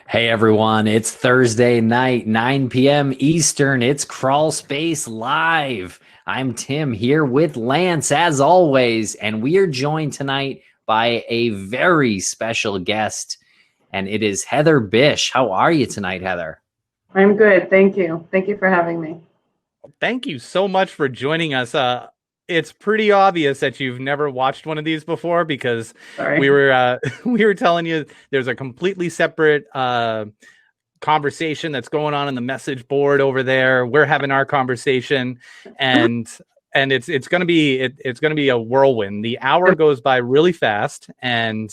Hey everyone, it's Thursday night, 9 p.m. Eastern. It's Crawlspace Live. I'm Tim here with Lance as always, and we are joined tonight by a very special guest, and it is Heather Bish. How are you tonight, Heather? I'm good. Thank you. Thank you for having me. Thank you so much for joining us. It's pretty obvious that you've never watched one of these before because we Sorry. were we were telling you there's a completely separate conversation that's going on the message board over there. We're having our conversation, and it's gonna be a whirlwind. The hour goes by really fast, and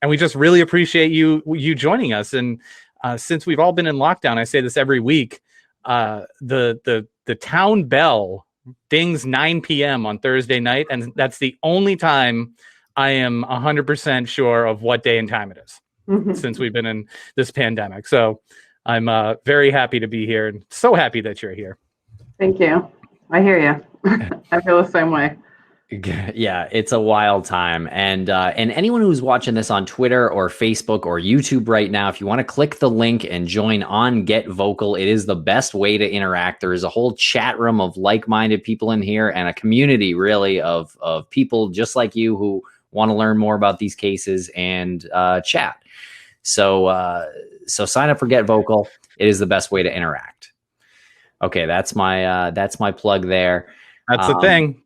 we just really appreciate you joining us. And since we've all been in lockdown, I say this every week. The town bell dings 9 p.m. on Thursday night, and that's the only time I am 100% sure of what day and time it is since we've been in this pandemic. So I'm very happy to be here and so happy that you're here. Thank you. I hear you. I feel the same way. Yeah, it's a wild time. And anyone who's watching this on Twitter or Facebook or YouTube right now, if you want to click the link and join on Get Vocal, it is the best way to interact. There is a whole chat room of like-minded people in here and a community really of people just like you who want to learn more about these cases and chat. So sign up for Get Vocal. It is the best way to interact. Okay, that's my plug there. That's the thing.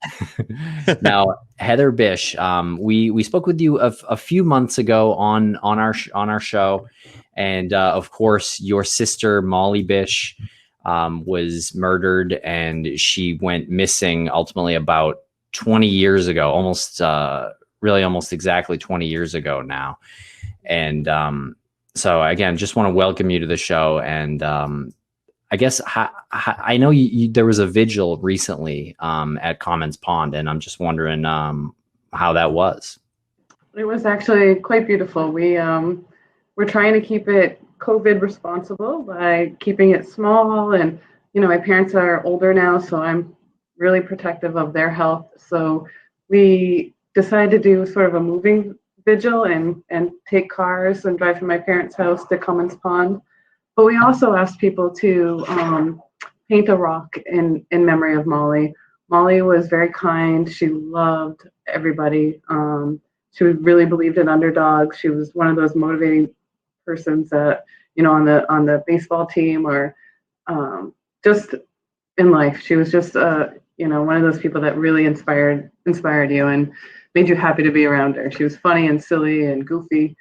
Now, Heather Bish, we spoke with you a few months ago on our show, and of course, your sister Molly Bish was murdered, and she went missing ultimately about 20 years ago, almost exactly 20 years ago now. And so again, just want to welcome you to the show. And I guess I know there was a vigil recently at Commons Pond, and I'm just wondering how that was. It was actually quite beautiful. We're trying to keep it COVID responsible by keeping it small. And, my parents are older now, so I'm really protective of their health. So we decided to do sort of a moving vigil and take cars and drive from my parents' house to Commons Pond. But we also asked people to paint a rock in memory of Molly. Molly was very kind. She loved everybody. She really believed in underdogs. She was one of those motivating persons that, on the baseball team or just in life. She was just, one of those people that really inspired you and made you happy to be around her. She was funny and silly and goofy.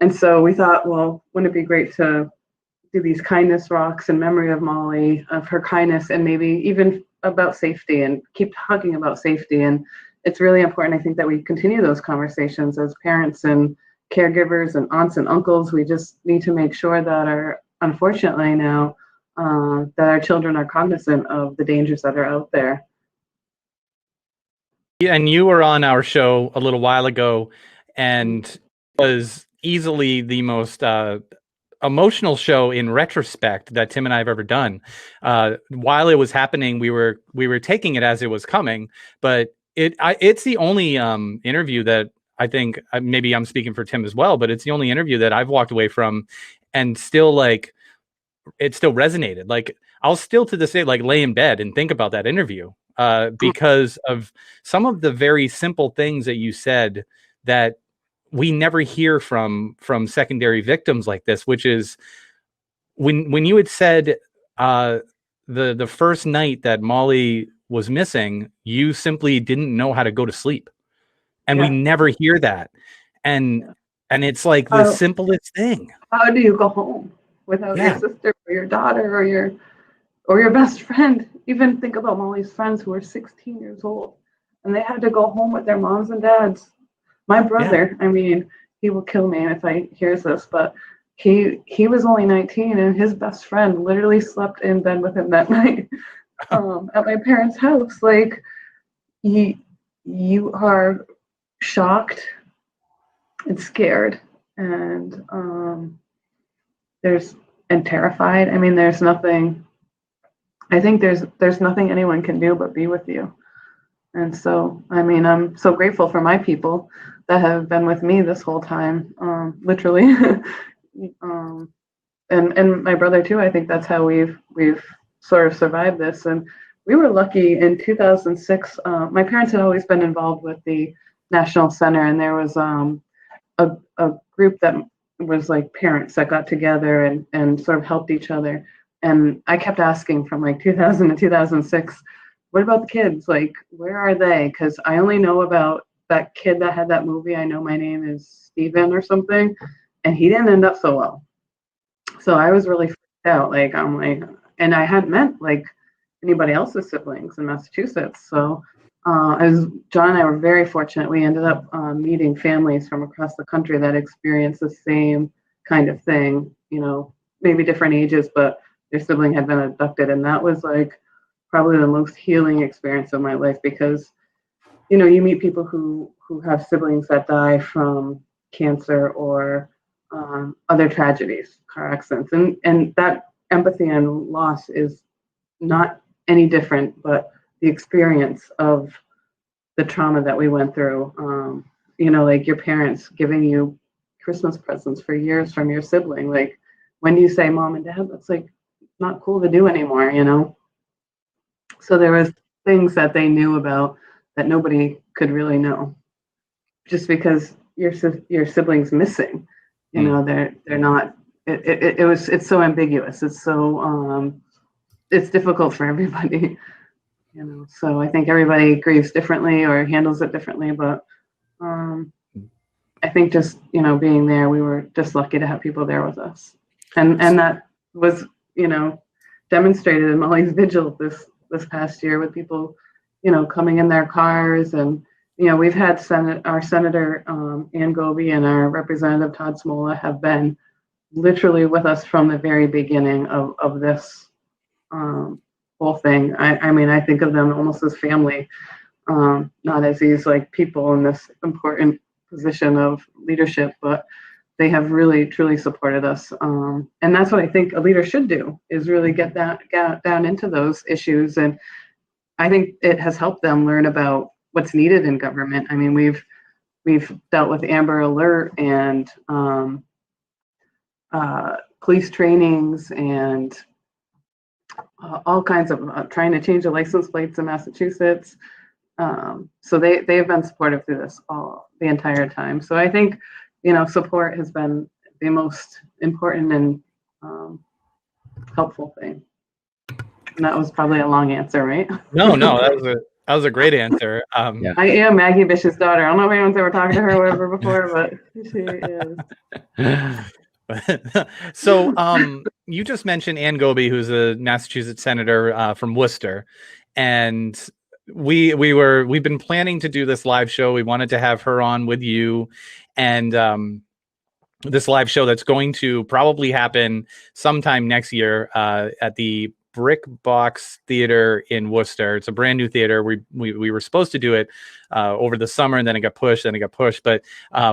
And so we thought, well, wouldn't it be great to do these kindness rocks in memory of Molly, of her kindness, and maybe even about safety, and keep talking about safety. And it's really important, I think, that we continue those conversations as parents and caregivers and aunts and uncles. We just need to make sure that unfortunately now, that our children are cognizant of the dangers that are out there. Yeah, and you were on our show a little while ago, and was easily the most emotional show in retrospect that Tim and I have ever done. While it was happening, we were taking it as it was coming, but it's the only interview that I think, maybe I'm speaking for Tim as well, but it's the only interview that I've walked away from and still it still resonated. Like I'll still to this day lay in bed and think about that interview because of some of the very simple things that you said that we never hear from secondary victims like this, which is when you had said the first night that Molly was missing, you simply didn't know how to go to sleep. And we never hear that. And it's like the simplest thing. How do you go home without your sister or your daughter or your best friend? Even think about Molly's friends who were 16 years old and they had to go home with their moms and dads. My brother, I mean, he will kill me if I hears this, but he was only 19 and his best friend literally slept in bed with him that night at my parents' house. Like you are shocked and scared and terrified. I mean, there's nothing anyone can do but be with you. And so, I mean, I'm so grateful for my people that have been with me this whole time, literally And my brother too. I think that's how we've sort of survived this. And we were lucky in 2006. My parents had always been involved with the National Center, and there was a group that was like parents that got together and sort of helped each other. And I kept asking from like 2000 to 2006, what about the kids? Like, where are they? Because I only know about that kid that had that movie. I know my name is Steven or something, and he didn't end up so well. So I was really freaked out. Like, I'm like, and I hadn't met like anybody else's siblings in Massachusetts. So as John and I were very fortunate, we ended up meeting families from across the country that experienced the same kind of thing, you know, maybe different ages, but their sibling had been abducted. And that was like probably the most healing experience of my life, because, you know, you meet people who have siblings that die from cancer or other tragedies, car accidents. And that empathy and loss is not any different, but the experience of the trauma that we went through, you know, like your parents giving you Christmas presents for years from your sibling. Like, when you say mom and dad, that's like not cool to do anymore, you know? So there was things that they knew about that nobody could really know, just because your sibling's missing, you know, they're not, it's so ambiguous. It's so, it's difficult for everybody. You know, so I think everybody grieves differently or handles it differently, but I think just, you know, being there, we were just lucky to have people there with us, and that was, you know, demonstrated in Molly's vigil this past year, with people, you know, coming in their cars. And you know, we've had our Senator Ann Goby and our Representative Todd Smola have been literally with us from the very beginning of this whole thing. I mean, I think of them almost as family, not as these like people in this important position of leadership, but they have really truly supported us. And that's what I think a leader should do, is really get down into those issues. And I think it has helped them learn about what's needed in government. I mean, we've dealt with Amber Alert and police trainings and all kinds of trying to change the license plates in Massachusetts. So they've been supportive through this the entire time. So I think, you know, support has been the most important and helpful thing. And that was probably a long answer, right? No, that was a great answer. Yeah. I am Maggie Bish's daughter. I don't know if anyone's ever talked to her or whatever before, but she is. So you just mentioned Ann Goby, who's a Massachusetts senator from Worcester, and we've been planning to do this live show. We wanted to have her on with you, and this live show that's going to probably happen sometime next year at the Brick Box Theater in Worcester. It's a brand new theater. We were supposed to do it over the summer, and then it got pushed, but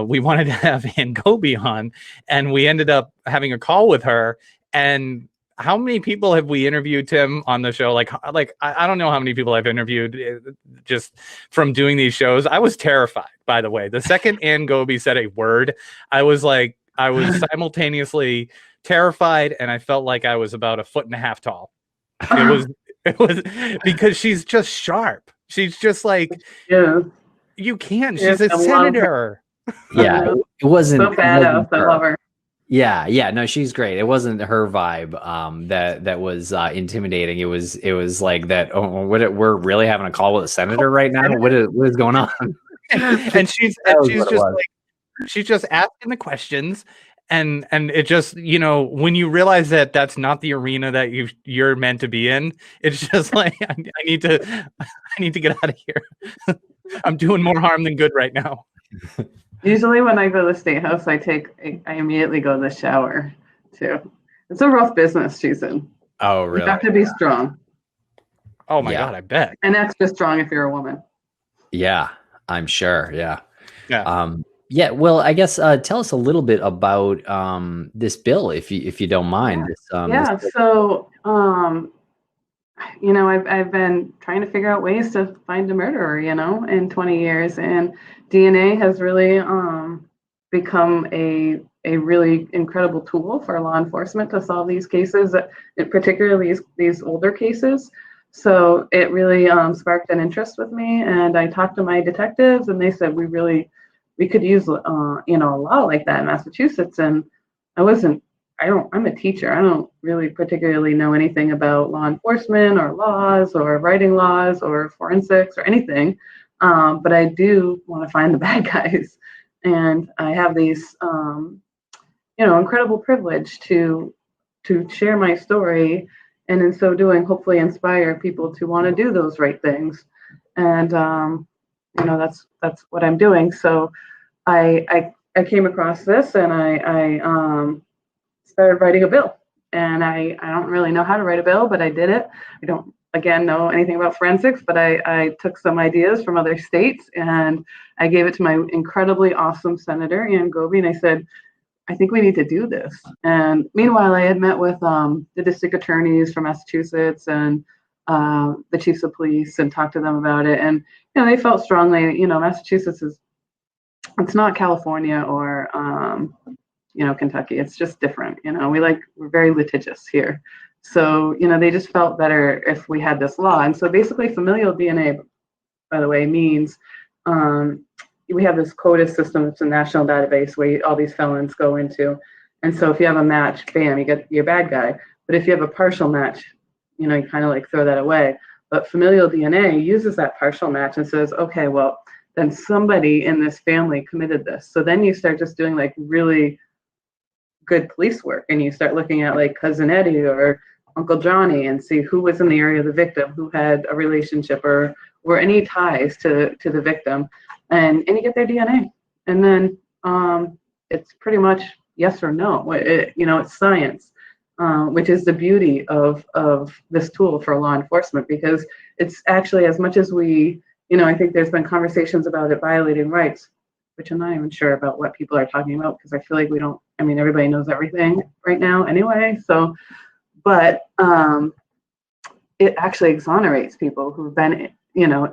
we wanted to have Ann Goby on, and we ended up having a call with her. And how many people have we interviewed, Tim, on the show? Like I don't know how many people I've interviewed just from doing these shows. I was terrified, by the way. The second Ann Goby said a word, I was simultaneously terrified, and I felt like I was about 1.5 feet tall. It was because she's just sharp. She's just like, Yeah. you can't. She's a senator. Yeah, it wasn't so badass. I love her. Yeah, no, she's great. It wasn't her vibe that was intimidating. It was like that. Oh, we're really having a call with a senator right now. What is going on? and she's just asking the questions, and it just, you know, when you realize that that's not the arena that you're meant to be in, it's just like I need to get out of here. I'm doing more harm than good right now. Usually when I go to the State House, I immediately go to the shower too. It's a rough business she's in. Oh, really? You have to be strong. Oh my God, I bet. And extra strong if you're a woman. Yeah, I'm sure. Yeah. Yeah. Well, I guess tell us a little bit about this bill, if you don't mind. So you know, I've been trying to figure out ways to find a murderer, you know, in 20 years, and DNA has really become a a really incredible tool for law enforcement to solve these cases, particularly these older cases. So it really sparked an interest with me, and I talked to my detectives, and they said we could use a law like that in Massachusetts. And I'm a teacher. I don't really particularly know anything about law enforcement or laws or writing laws or forensics or anything, but I do want to find the bad guys, and I have these incredible privilege to share my story, and in so doing, hopefully inspire people to want to do those right things. And that's what I'm doing. So I came across this, and I started writing a bill. And I don't really know how to write a bill, but I did it. I don't, again, know anything about forensics, but I took some ideas from other states, and I gave it to my incredibly awesome Senator, Ann Goby, and I said, I think we need to do this. And meanwhile, I had met with the district attorneys from Massachusetts and the chiefs of police and talked to them about it. And, they felt strongly, Massachusetts it's not California or, Kentucky. It's just different. We're very litigious here. So, they just felt better if we had this law. And so basically familial DNA, by the way, means we have this CODIS system. It's a national database where all these felons go into. And so if you have a match, bam, you get your bad guy. But if you have a partial match, you kind of throw that away. But familial DNA uses that partial match and says, okay, well, then somebody in this family committed this. So then you start just doing really good police work, and you start looking at Cousin Eddie or Uncle Johnny and see who was in the area of the victim, who had a relationship or any ties to the victim, and you get their DNA. And then it's pretty much yes or no. It's science, which is the beauty of this tool for law enforcement, because it's actually, as much as we, I think there's been conversations about it violating rights, which I'm not even sure about what people are talking about, because I feel like everybody knows everything right now anyway. So, but it actually exonerates people who've been,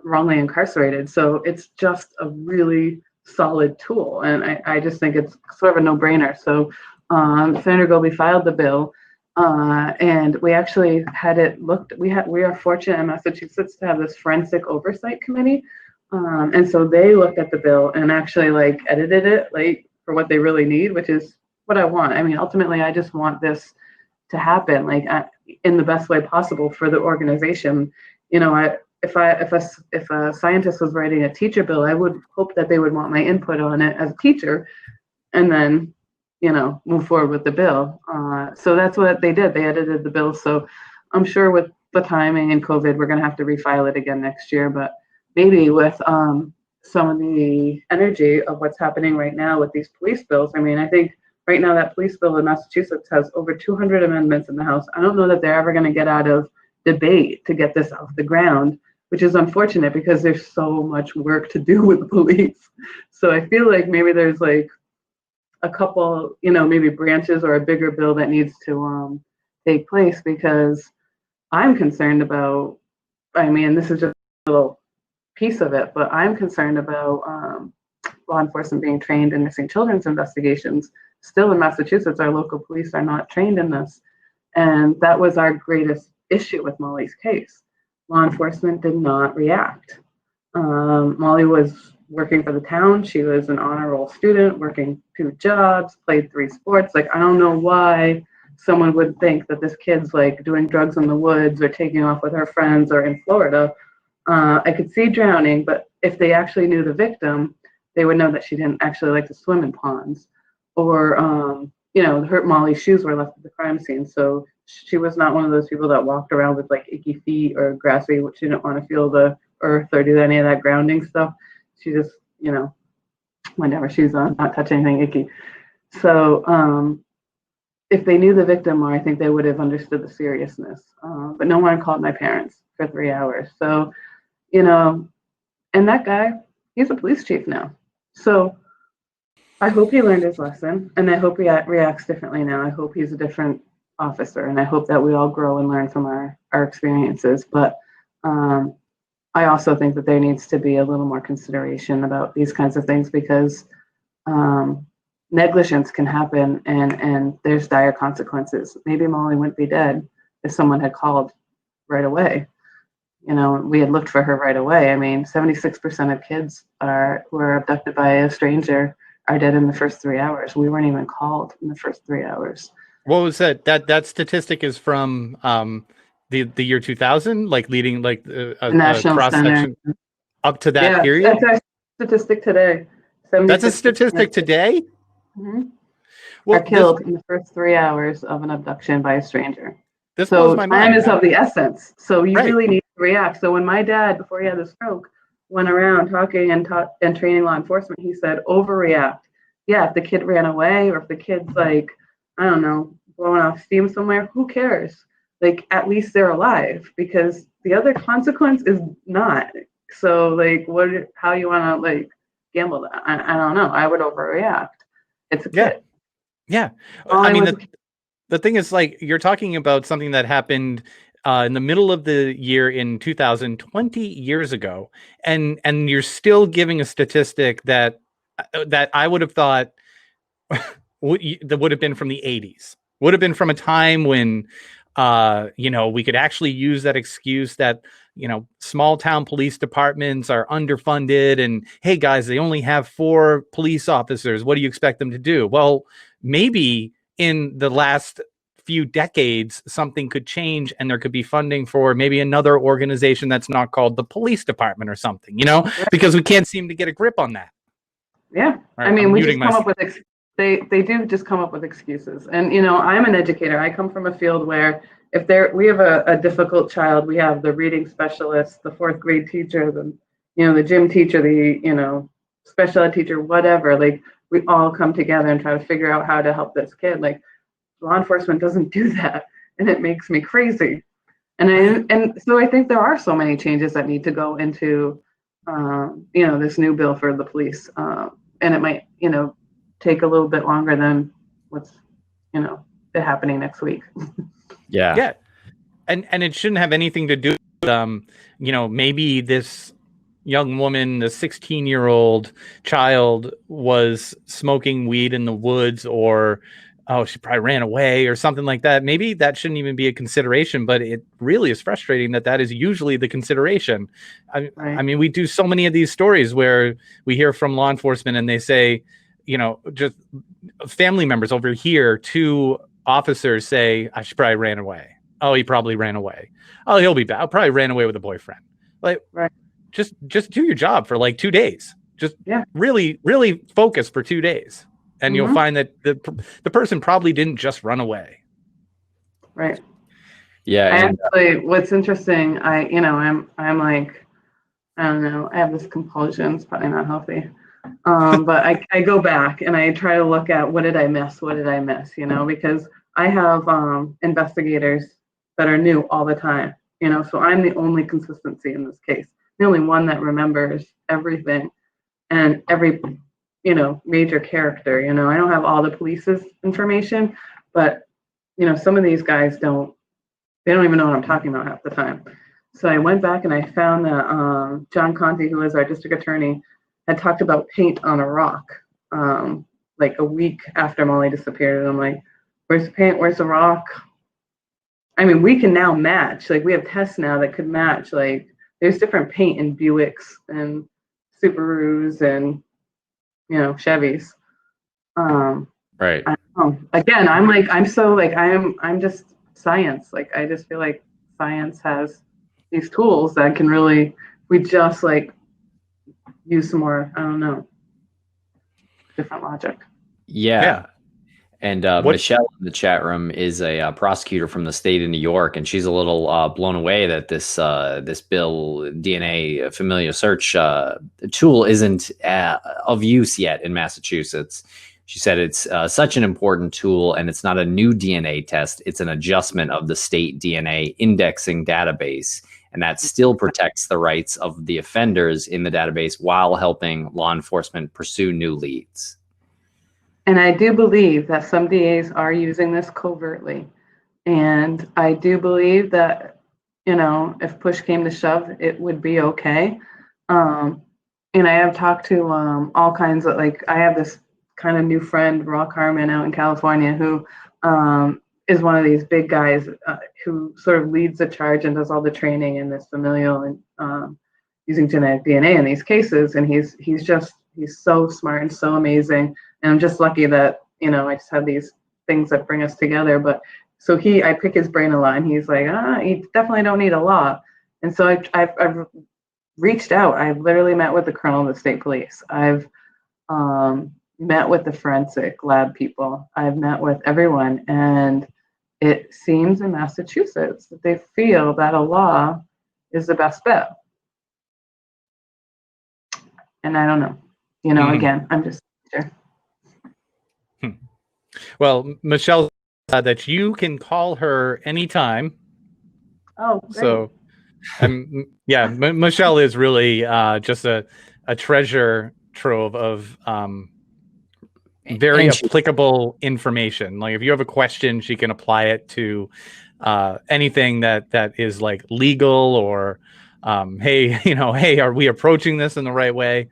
wrongly incarcerated. So it's just a really solid tool. And I just think it's sort of a no-brainer. So Senator Goby filed the bill, and we actually had it looked, we are fortunate in Massachusetts to have this forensic oversight committee. And so they looked at the bill and actually edited it for what they really need, which is what I want. I mean, ultimately, I just want this to happen in the best way possible for the organization. If a scientist was writing a teacher bill, I would hope that they would want my input on it as a teacher, and then move forward with the bill. So that's what they did. They edited the bill. So I'm sure with the timing and COVID, we're going to have to refile it again next year. But maybe with some of the energy of what's happening right now with these police bills, I think right now that police bill in Massachusetts has over 200 amendments in the House. I don't know that they're ever going to get out of debate to get this off the ground, which is unfortunate because there's so much work to do with the police. So I feel like maybe there's a couple, maybe branches or a bigger bill that needs to take place, because I'm concerned about, this is just a little piece of it, but I'm concerned about law enforcement being trained in missing children's investigations. Still in Massachusetts, our local police are not trained in this. And that was our greatest issue with Molly's case. Law enforcement did not react. Molly was working for the town. She was an honor roll student, working 2 jobs, played 3 sports. I don't know why someone would think that this kid's doing drugs in the woods or taking off with her friends or in Florida. I could see drowning, but if they actually knew the victim, they would know that she didn't actually like to swim in ponds. Or, Molly's shoes were left at the crime scene. So she was not one of those people that walked around with icky feet or grassy, which she didn't want to feel the earth or do any of that grounding stuff. She just, whenever she's on, not touch anything icky. So if they knew the victim more, I think they would have understood the seriousness. But no one called my parents for 3 hours. So, and that guy, he's a police chief now. So I hope he learned his lesson, and I hope he reacts differently now. I hope he's a different officer, and I hope that we all grow and learn from our experiences. But I also think that there needs to be a little more consideration about these kinds of things, because negligence can happen, and there's dire consequences. Maybe Molly wouldn't be dead if someone had called right away. You know, we had looked for her right away. I mean, 76% of kids who are abducted by a stranger are dead in the first 3 hours. We weren't even called in the first 3 hours. What was that? That statistic is from the year 2000, like leading like The a National cross Center. section up to that Yeah, period. that's our statistic today. That's a 76% statistic today. Mhm. Well, are killed in the first 3 hours of an abduction by a stranger. this So blows my time mind. is of the essence. So you Right. really need to react. So when my dad, before he had the stroke, went around talking and training law enforcement, he said, overreact. Yeah, if the kid ran away or if the kid's like, I don't know, blowing off steam somewhere, who cares? Like, at least they're alive, because the other consequence is not. So like, how you want to like gamble that? I don't know. I would overreact. It's a kid. Yeah. All I mean, was the thing is, like, you're talking about something that happened in the middle of the year in 2020 years ago, and you're still giving a statistic that I would have thought that would have been from the 80s, would have been from a time when we could actually use that excuse that small town police departments are underfunded, and hey guys, they only have 4 police officers, what do you expect them to do? Well, maybe in the last few decades something could change and there could be funding for maybe another organization that's not called the police department or something, because we can't seem to get a grip on that. Yeah, Right, I mean, I'm we muting just come up myself. with they do just come up with excuses. And I'm an educator. I come from a field where if we have a difficult child, we have the reading specialist, the 4th grade teacher, the gym teacher, the special ed teacher, whatever. Like, we all come together and try to figure out how to help this kid. Like, law enforcement doesn't do that, and it makes me crazy. And so I think there are so many changes that need to go into this new bill for the police, and it might take a little bit longer than what's happening next week. Yeah, and it shouldn't have anything to do with maybe this young woman, the 16-year-old child, was smoking weed in the woods, or she probably ran away or something like that. Maybe that shouldn't even be a consideration, but it really is frustrating that is usually the consideration. Right. I mean, we do so many of these stories where we hear from law enforcement and they say, just family members over here, 2 officers say, she probably ran away. Oh, he probably ran away. Oh, he'll be back. I probably ran away with a boyfriend. Like, right. Just do your job for like 2 days. Just really, really focus for 2 days. And you'll find that the person probably didn't just run away. Right. Yeah. Actually, what's interesting, I'm like, I don't know, I have this compulsion. It's probably not healthy. But I go back and I try to look at what did I miss, because I have investigators that are new all the time, so I'm the only consistency in this case, the only one that remembers everything and every major character. I don't have all the police's information, but some of these guys don't even know what I'm talking about half the time. So I went back and I found that John Conte, who is our district attorney, had talked about paint on a rock like a week after Molly disappeared. And I'm like, where's the paint? Where's the rock? I mean, we can now match. Like, we have tests now that could match. Like, there's different paint in Buicks and Subarus and Chevys. Right. I don't know. Again, I'm just science. Like, I just feel like science has these tools that can really, we just like use some more, I don't know, different logic. Yeah. And Michelle in the chat room is a prosecutor from the state of New York, and she's a little blown away that this bill, DNA familial search tool, isn't of use yet in Massachusetts. She said it's such an important tool, and it's not a new DNA test. It's an adjustment of the state DNA indexing database, and that still protects the rights of the offenders in the database while helping law enforcement pursue new leads. And I do believe that some DAs are using this covertly. And I do believe that, if push came to shove, it would be okay. And I have talked to all kinds of, like, I have this kind of new friend, Rock Harmon, out in California, who is one of these big guys who sort of leads the charge and does all the training in this familial and using genetic DNA in these cases. And he's so smart and so amazing. And I'm just lucky that, you know, I just have these things that bring us together. But so I pick his brain a lot, and he's like, you definitely don't need a law. And so I've reached out. I've literally met with the colonel of the state police. I've met with the forensic lab people. I've met with everyone. And it seems in Massachusetts that they feel that a law is the best bet. And I don't know. You know, again, I'm just sure. Well, Michelle said that you can call her anytime. Oh, great. So, yeah, Michelle is really just a treasure trove of very applicable information. Like if you have a question, she can apply it to anything that is like legal or hey, are we approaching this in the right way?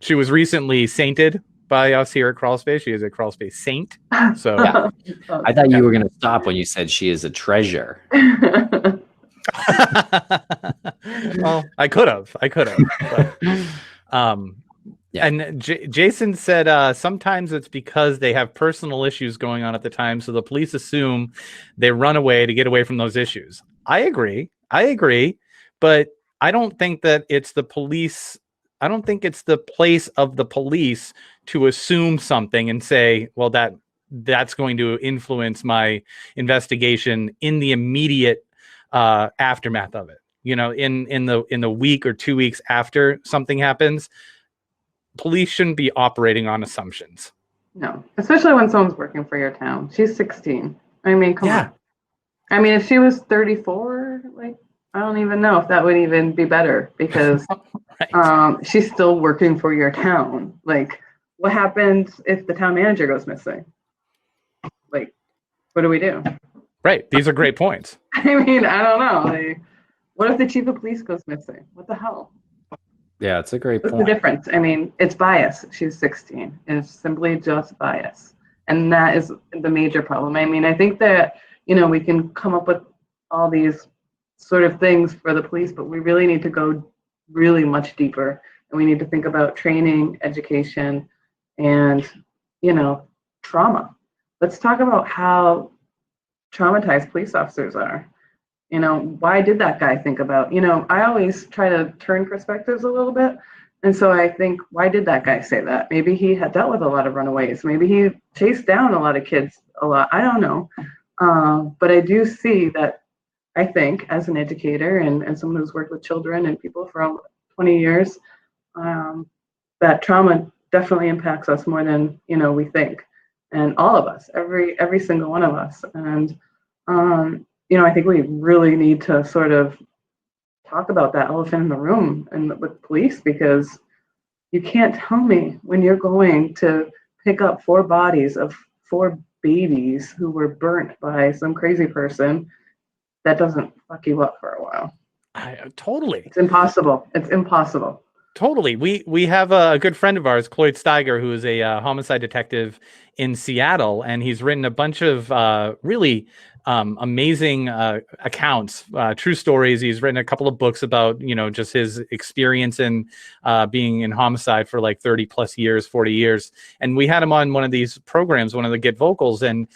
She was recently sainted by us here at Crawlspace. She is a Crawlspace saint. So yeah. I thought you were going to stop when you said she is a treasure. Well, I could have. But, yeah. And Jason said sometimes it's because they have personal issues going on at the time, so the police assume they run away to get away from those issues. I agree, but I don't think that it's the police. I don't think it's the place of the police to assume something and say, well, that's going to influence my investigation in the immediate aftermath of it. You know, in the week or 2 weeks after something happens, police shouldn't be operating on assumptions. No, especially when someone's working for your town. She's 16. I mean, come on. I mean, if she was 34, like, I don't even know if that would even be better, because right. She's still working for your town. Like, what happens if the town manager goes missing? Like, what do we do? Right. These are great points. I mean, I don't know. Like, what if the chief of police goes missing? What the hell? Yeah, it's a great point. What's the difference? I mean, it's bias. She's 16. It's simply just bias. And that is the major problem. I mean, I think that, you know, we can come up with all these sort of things for the police, but we really need to go really much deeper. And we need to think about training, education, and, you know, trauma. Let's talk about how traumatized police officers are. You know, why did that guy think about, you know, I always try to turn perspectives a little bit. And so I think, why did that guy say that? Maybe he had dealt with a lot of runaways. Maybe he chased down a lot of kids a lot. I don't know. But I do see that, I think, as an educator and someone who's worked with children and people for 20 years, that trauma definitely impacts us more than, you know, we think. And all of us, every single one of us. And, you know, I think we really need to sort of talk about that elephant in the room and with police, because you can't tell me when you're going to pick up 4 bodies of 4 babies who were burnt by some crazy person that doesn't fuck you up for a while. Totally. It's impossible. It's impossible. Totally. We have a good friend of ours, Cloyd Steiger, who is a homicide detective in Seattle, and he's written a bunch of really amazing accounts, true stories. He's written a couple of books about, you know, just his experience in being in homicide for like 30 plus years, 40 years. And we had him on one of these programs, one of the Get Vocals, and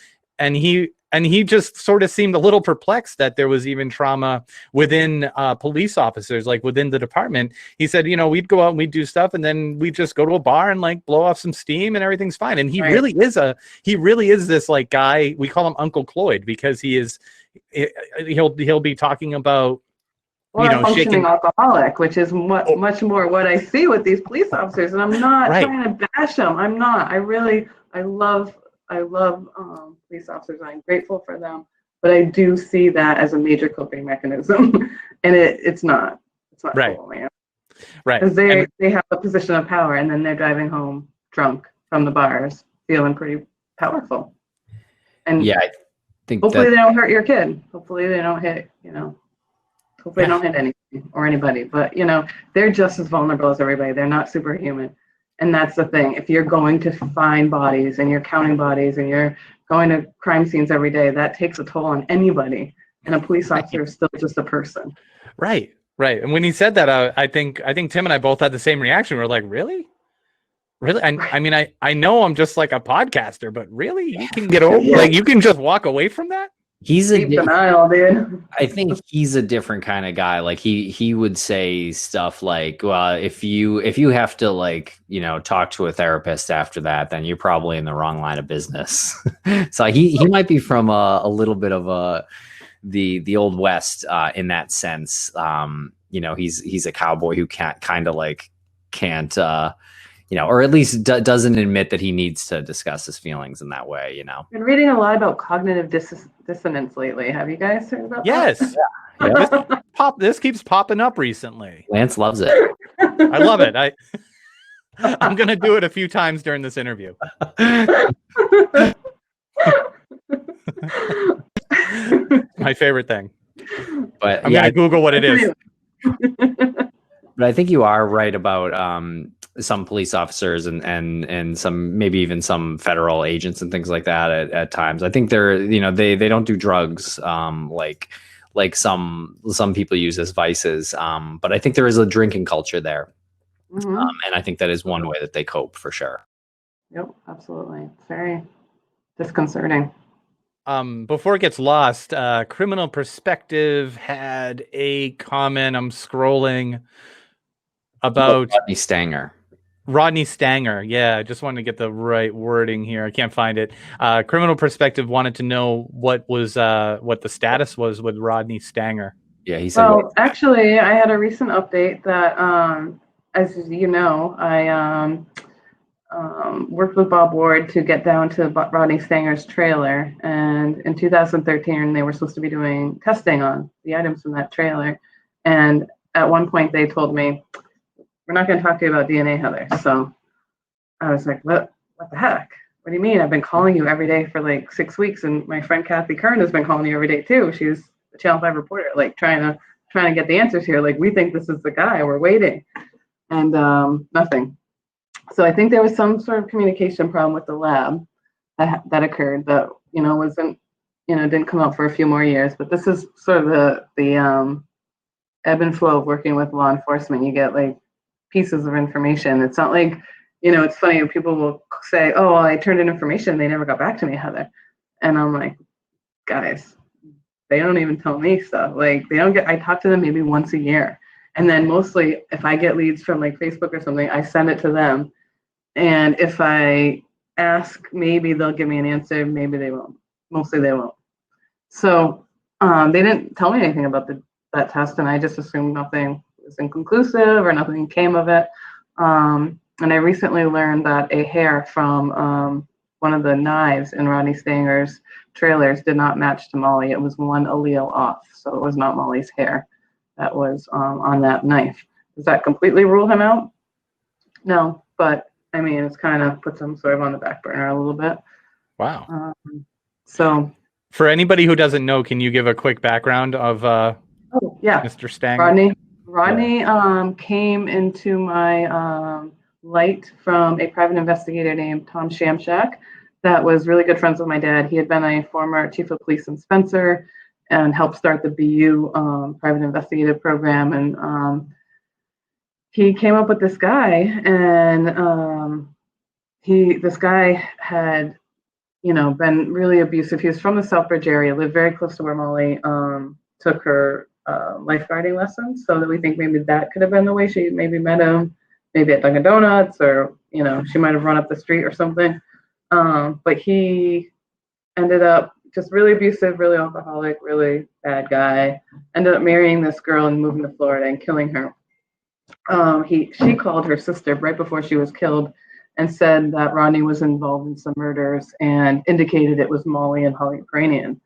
he just sort of seemed a little perplexed that there was even trauma within police officers, like within the department. He said, you know, we'd go out and we'd do stuff, and then we'd just go to a bar and like blow off some steam and everything's fine. And he really is this like guy. We call him Uncle Cloyd because he'll be talking about, or a functioning alcoholic, which is much more what I see with these police officers. And I'm not trying to bash them. I'm not. I love police officers. I'm grateful for them, but I do see that as a major coping mechanism, and it's not right. Cool, man. Right. Because they have a position of power, and then they're driving home drunk from the bars, feeling pretty powerful. And yeah, I think hopefully they don't hurt your kid. Hopefully they don't hit, you know. Hopefully they don't hit anything or anybody. But you know, they're just as vulnerable as everybody. They're not superhuman. And that's the thing. If you're going to find bodies and you're counting bodies and you're going to crime scenes every day, that takes a toll on anybody. And a police officer is still just a person. Right. And when he said that, I think Tim and I both had the same reaction. We're like, really? Really? I mean, I know I'm just like a podcaster, but really, you can get over, like, you can just walk away from that? He's Deep denial, dude. I think he's a different kind of guy. Like he would say stuff like, well, if you have to, like, you know, talk to a therapist after that, then you're probably in the wrong line of business. So he might be from a little bit of the old West in that sense. You know, he's a cowboy who can't you know, or at least doesn't admit that he needs to discuss his feelings in that way, you know. Been reading a lot about cognitive dissonance lately. Have you guys heard about Yes. that? Yeah. This keeps popping up recently. Lance loves it. I love it. I'm going to do it a few times during this interview. My favorite thing. But I'm going to Google what it is. But I think you are right about some police officers and some, maybe even some federal agents and things like that at times. I think they're, you know, they don't do drugs like some people use as vices. But I think there is a drinking culture there. Mm-hmm. And I think that is one way that they cope, for sure. Yep, absolutely. It's very disconcerting. Before it gets lost, Criminal Perspective had a comment. I'm scrolling about Rodney Stanger. Yeah, I just wanted to get the right wording here. I can't find it. Criminal Perspective wanted to know what the status was with Rodney Stanger. Yeah, he said. Well, actually, I had a recent update that, as you know, I worked with Bob Ward to get down to Rodney Stanger's trailer, and in 2013 they were supposed to be doing testing on the items from that trailer, and at one point they told me, we're not going to talk to you about DNA, Heather. So I was like, what the heck? What do you mean? I've been calling you every day for like 6 weeks, and my friend Kathy Kern has been calling you every day too. She's a Channel 5 reporter, like trying to get the answers here. Like, we think this is the guy, we're waiting. And nothing. So I think there was some sort of communication problem with the lab that occurred that, you know, didn't come out for a few more years. But this is sort of the ebb and flow of working with law enforcement. You get like pieces of information. It's not like, you know, it's funny when people will say, oh, well, I turned in information, they never got back to me, Heather. And I'm like, guys, they don't even tell me stuff. Like, I talk to them maybe once a year. And then mostly if I get leads from like Facebook or something, I send it to them. And if I ask, maybe they'll give me an answer, maybe they won't. Mostly they won't. So they didn't tell me anything about that test, and I just assumed nothing was inconclusive or nothing came of it. And I recently learned that a hair from one of the knives in Rodney Stanger's trailers did not match to Molly. It was one allele off, so it was not Molly's hair that was on that knife. Does that completely rule him out? No, but I mean, it's kind of puts him sort of on the back burner a little bit. Wow. So for anybody who doesn't know, can you give a quick background of Mr. Stanger? Rodney came into my light from a private investigator named Tom Shamshak that was really good friends with my dad. He had been a former chief of police in Spencer and helped start the BU private investigative program. And he came up with this guy, and this guy had, you know, been really abusive. He was from the Southbridge area, lived very close to where Molly took her lifeguarding lessons. So that we think maybe that could have been the way she maybe met him, maybe at Dunkin' Donuts, or, you know, she might have run up the street or something. But he ended up just really abusive, really alcoholic, really bad guy. Ended up marrying this girl and moving to Florida and killing her. She called her sister right before she was killed and said that Rodney was involved in some murders and indicated it was Molly and Holly Ukrainian.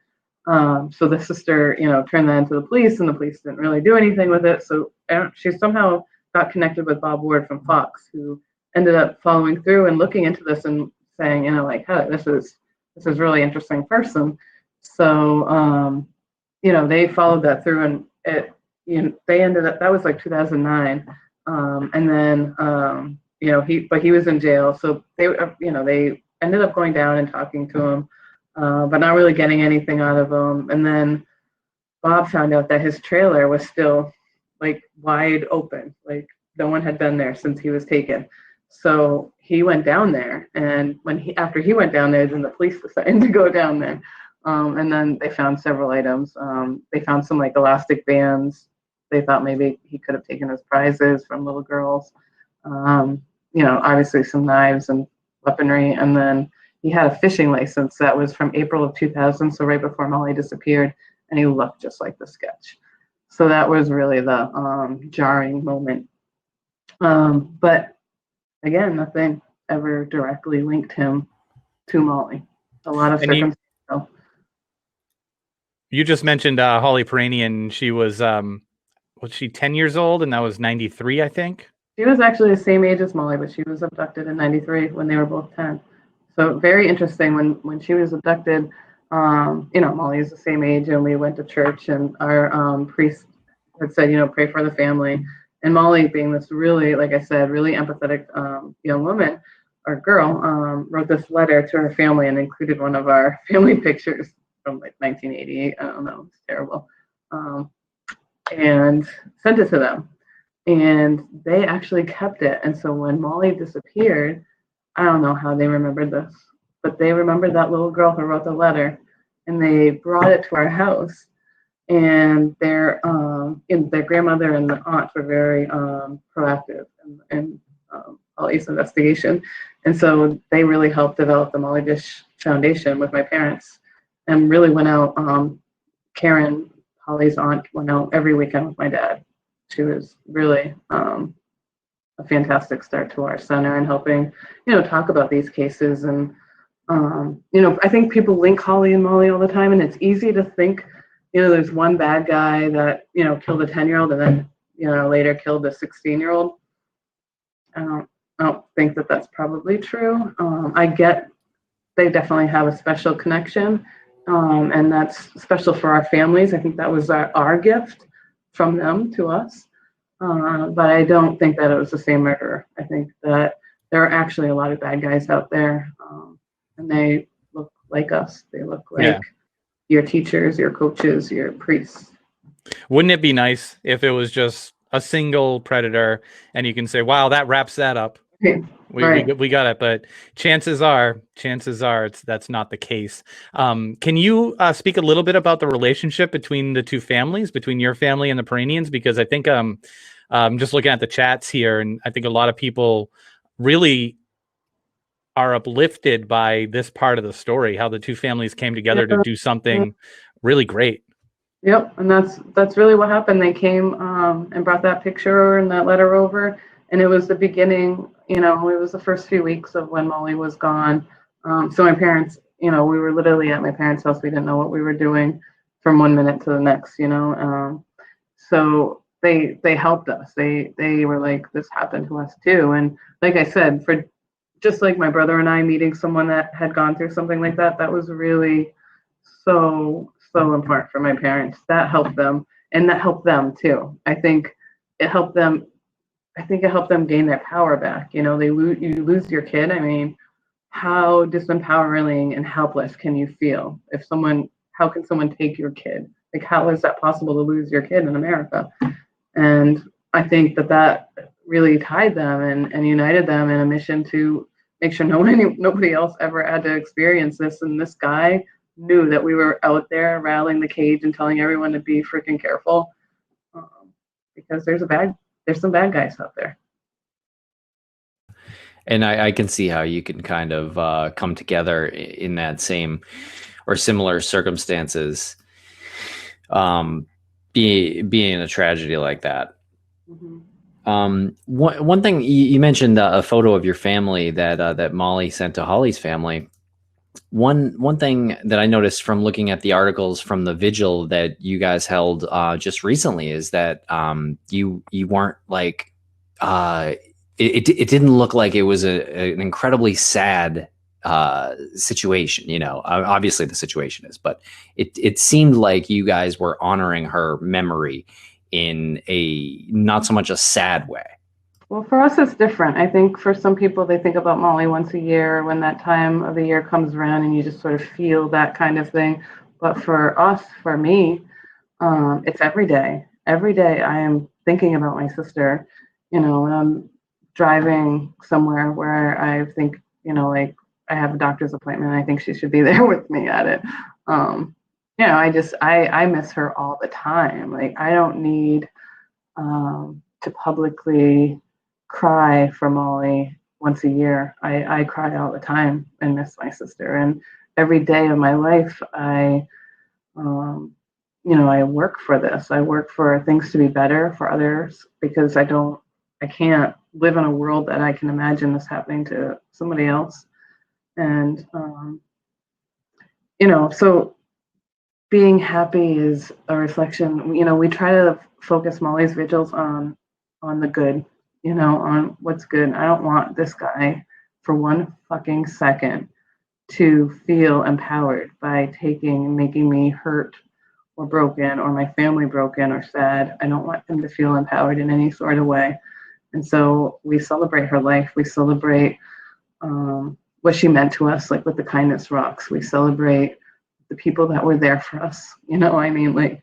So the sister, you know, turned that into the police, and the police didn't really do anything with it. So she somehow got connected with Bob Ward from Fox, who ended up following through and looking into this and saying, you know, like, hey, this is really interesting person. So, you know, they followed that through, and they ended up, that was like 2009. And then, but he was in jail. So they ended up going down and talking to him, but not really getting anything out of him. And then Bob found out that his trailer was still like wide open, like no one had been there since he was taken. So he went down there, and after he went down there, then the police decided to go down there, and then they found several items. They found some like elastic bands. They thought maybe he could have taken his prizes from little girls. Obviously some knives and weaponry, and then he had a fishing license that was from April of 2000, so right before Molly disappeared, and he looked just like the sketch. So that was really the jarring moment. But again, nothing ever directly linked him to Molly. A lot of circumstances. You just mentioned Holly Peranian. She was she 10 years old, and that was 93, I think? She was actually the same age as Molly, but she was abducted in 93 when they were both 10. So very interesting. When she was abducted, Molly is the same age, and we went to church, and our priest had said, pray for the family. And Molly, being this really, like I said, really empathetic young woman or girl, wrote this letter to her family and included one of our family pictures from like 1988. I don't know, it's terrible. And sent it to them. And they actually kept it. And so when Molly disappeared, I don't know how they remembered this, but they remembered that little girl who wrote the letter, and they brought it to our house. And their grandmother and the aunt were very proactive in Molly's investigation. And so they really helped develop the Molly Bish Foundation with my parents, and really went out. Karen, Holly's aunt, went out every weekend with my dad. She was really a fantastic start to our center and helping, talk about these cases. And, I think people link Holly and Molly all the time, and it's easy to think, there's one bad guy that, killed a 10-year-old and then, later killed a 16-year-old. I don't think that that's probably true. I get they definitely have a special connection, and that's special for our families. I think that was our gift from them to us. But I don't think that it was the same murderer. I think that there are actually a lot of bad guys out there, and they look like us. They look like your teachers, your coaches, your priests. Wouldn't it be nice if it was just a single predator and you can say, wow, that wraps that up. We got it. But chances are that's not the case. Can you speak a little bit about the relationship between the two families, between your family and the Peranians? Because I think I'm just looking at the chats here, and I think a lot of people really are uplifted by this part of the story, how the two families came together to do something really great. Yep, and that's really what happened. They came and brought that picture and that letter over, and it was the beginning. It was the first few weeks of when Molly was gone. So my parents, we were literally at my parents' house. We didn't know what we were doing from one minute to the next. So they helped us. They were like, this happened to us too. And like I said, for just like my brother and I meeting someone that had gone through something like that, that was really so important for my parents. That helped them, and that helped them too. I think it helped them gain their power back. You lose your kid. I mean, how disempowering and helpless can you feel how can someone take your kid? Like, how is that possible to lose your kid in America? And I think that really tied them and united them in a mission to make sure nobody else ever had to experience this. And this guy knew that we were out there rattling the cage and telling everyone to be freaking careful, because there's some bad guys out there. And I can see how you can kind of come together in that same or similar circumstances, being in a tragedy like that. Mm-hmm. One thing you mentioned, a photo of your family that Molly sent to Holly's family. One thing that I noticed from looking at the articles from the vigil that you guys held just recently is that you weren't like it didn't look like it was an incredibly sad situation. Obviously the situation is, but it seemed like you guys were honoring her memory in a not so much a sad way. Well, for us, it's different. I think for some people, they think about Molly once a year when that time of the year comes around and you just sort of feel that kind of thing. But for us, for me, it's every day. Every day I am thinking about my sister, when I'm driving somewhere where I think, like I have a doctor's appointment, I think she should be there with me at it. I miss her all the time. Like I don't need to publicly cry for Molly once a year. I cry all the time and miss my sister. And every day of my life, um, I work for this. I work for things to be better for others because I can't live in a world that I can imagine this happening to somebody else. And, so being happy is a reflection. We try to focus Molly's vigils on the good, on what's good. I don't want this guy for one fucking second to feel empowered by making me hurt or broken or my family broken or sad. I don't want him to feel empowered in any sort of way. And so we celebrate her life. We celebrate what she meant to us, like with the kindness rocks. We celebrate the people that were there for us. I mean, like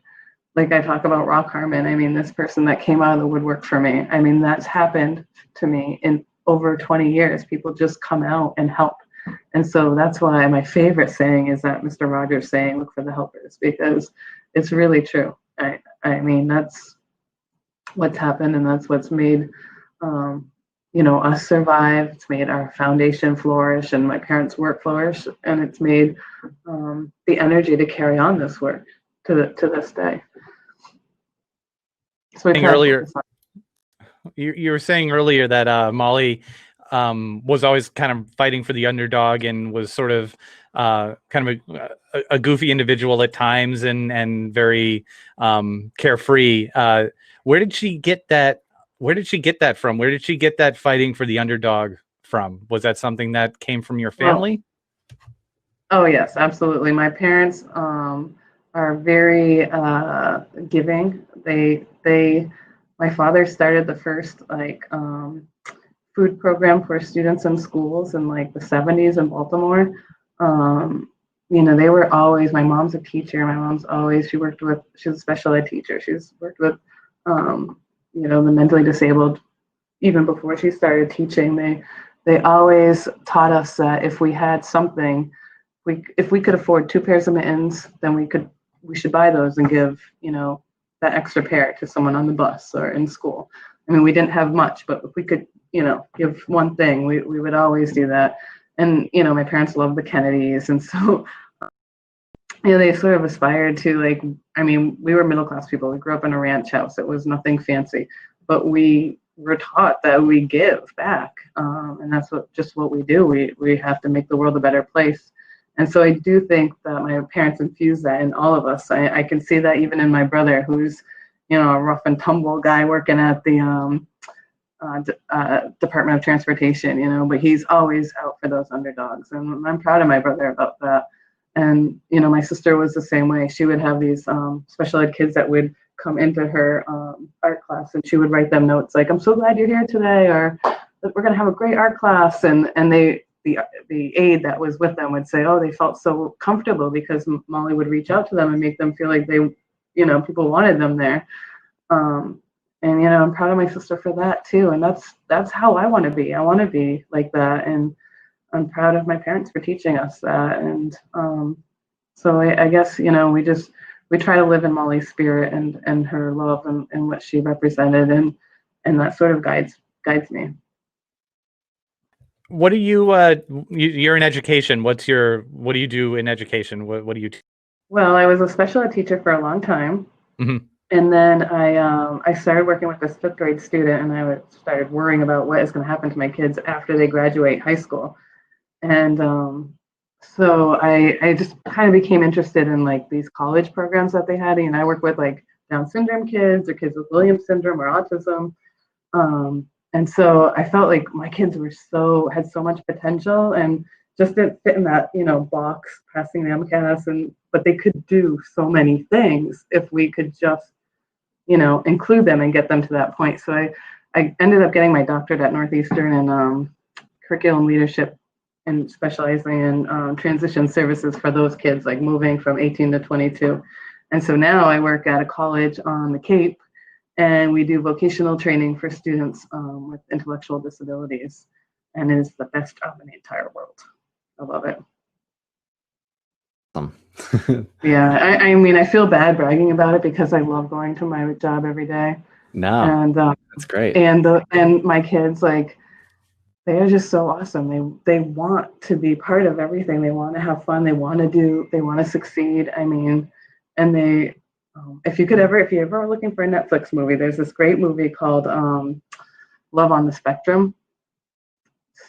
I talk about Rock Harmon. I mean, this person that came out of the woodwork for me. I mean, that's happened to me in over 20 years. People just come out and help. And so that's why my favorite saying is that Mr. Rogers saying, look for the helpers, because it's really true. I mean, that's what's happened, and that's what's made us survive. It's made our foundation flourish and my parents' work flourish, and it's made the energy to carry on this work to this day. So you were saying earlier that Molly was always kind of fighting for the underdog and was sort of kind of a goofy individual at times and very carefree. Where did she get that? Where did she get that from? Where did she get that fighting for the underdog from? Was that something that came from your family? Oh yes, absolutely. My parents are very giving. My father started the first food program for students in schools in like the 70s in Baltimore. They were always, my mom's a teacher. My mom's always, she was a special ed teacher. She's worked with, the mentally disabled even before she started teaching. They always taught us that if we had something, if we could afford 2 pairs of mittens, then we should buy those and give, that extra pair to someone on the bus or in school. I mean, we didn't have much, but if we could, give one thing, we would always do that. And, my parents loved the Kennedys. And so, they sort of aspired to we were middle-class people. We grew up in a ranch house. It was nothing fancy, but we were taught that we give back. And that's what we do. We have to make the world a better place. And so I do think that my parents infused that in all of us. I can see that even in my brother, who's, a rough and tumble guy working at the Department of Transportation, but he's always out for those underdogs. And I'm proud of my brother about that. And, my sister was the same way. She would have these special ed kids that would come into her art class, and she would write them notes like, I'm so glad you're here today, or we're going to have a great art class. And the aide that was with them would say, oh, they felt so comfortable because Molly would reach out to them and make them feel like they, people wanted them there. And, I'm proud of my sister for that too. And that's how I want to be. I want to be like that. And I'm proud of my parents for teaching us that. And so I guess, we try to live in Molly's spirit and her love and what she represented. And that sort of guides me. What do you, you're in education. What do you do in education? What do you? Well, I was a special ed teacher for a long time. Mm-hmm. And then I started working with this 5th grade student, and I started worrying about what is going to happen to my kids after they graduate high school. And so I just kind of became interested in like these college programs that they had. And I work with like Down syndrome kids or kids with Williams syndrome or autism. And so I felt like my kids had so much potential and just didn't fit in that, box, passing the MCAS, but they could do so many things if we could just, include them and get them to that point. So I ended up getting my doctorate at Northeastern in curriculum leadership and specializing in transition services for those kids, like moving from 18 to 22. And so now I work at a college on the Cape, and we do vocational training for students with intellectual disabilities. And it is the best job in the entire world. I love it. Yeah, I mean, I feel bad bragging about it because I love going to my job every day. No, and that's great. And my kids, like, they are just so awesome. They want to be part of everything. They want to have fun. They want to succeed. I mean, and they, if you ever are looking for a Netflix movie, there's this great movie called Love on the Spectrum.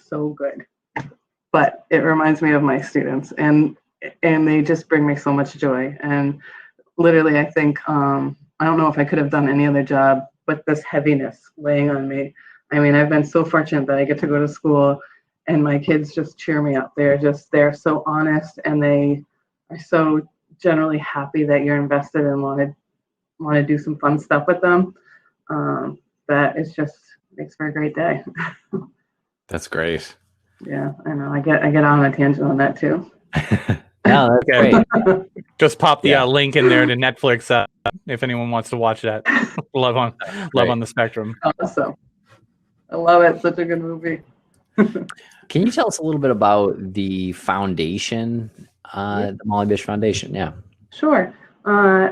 So good. But it reminds me of my students, and they just bring me so much joy. And literally, I think, I don't know if I could have done any other job, but this heaviness weighing on me. I mean, I've been so fortunate that I get to go to school and my kids just cheer me up. They're so honest, and they are so generally happy that you're invested and want to do some fun stuff with them. That is just makes for a great day. That's great. Yeah, I know. I get on a tangent on that too. No, that's great. Just pop the link in there to Netflix if anyone wants to watch that. Love on the Spectrum. Awesome. I love it. Such a good movie. Can you tell us a little bit about the foundation, the Molly Bish Foundation? Yeah. Sure.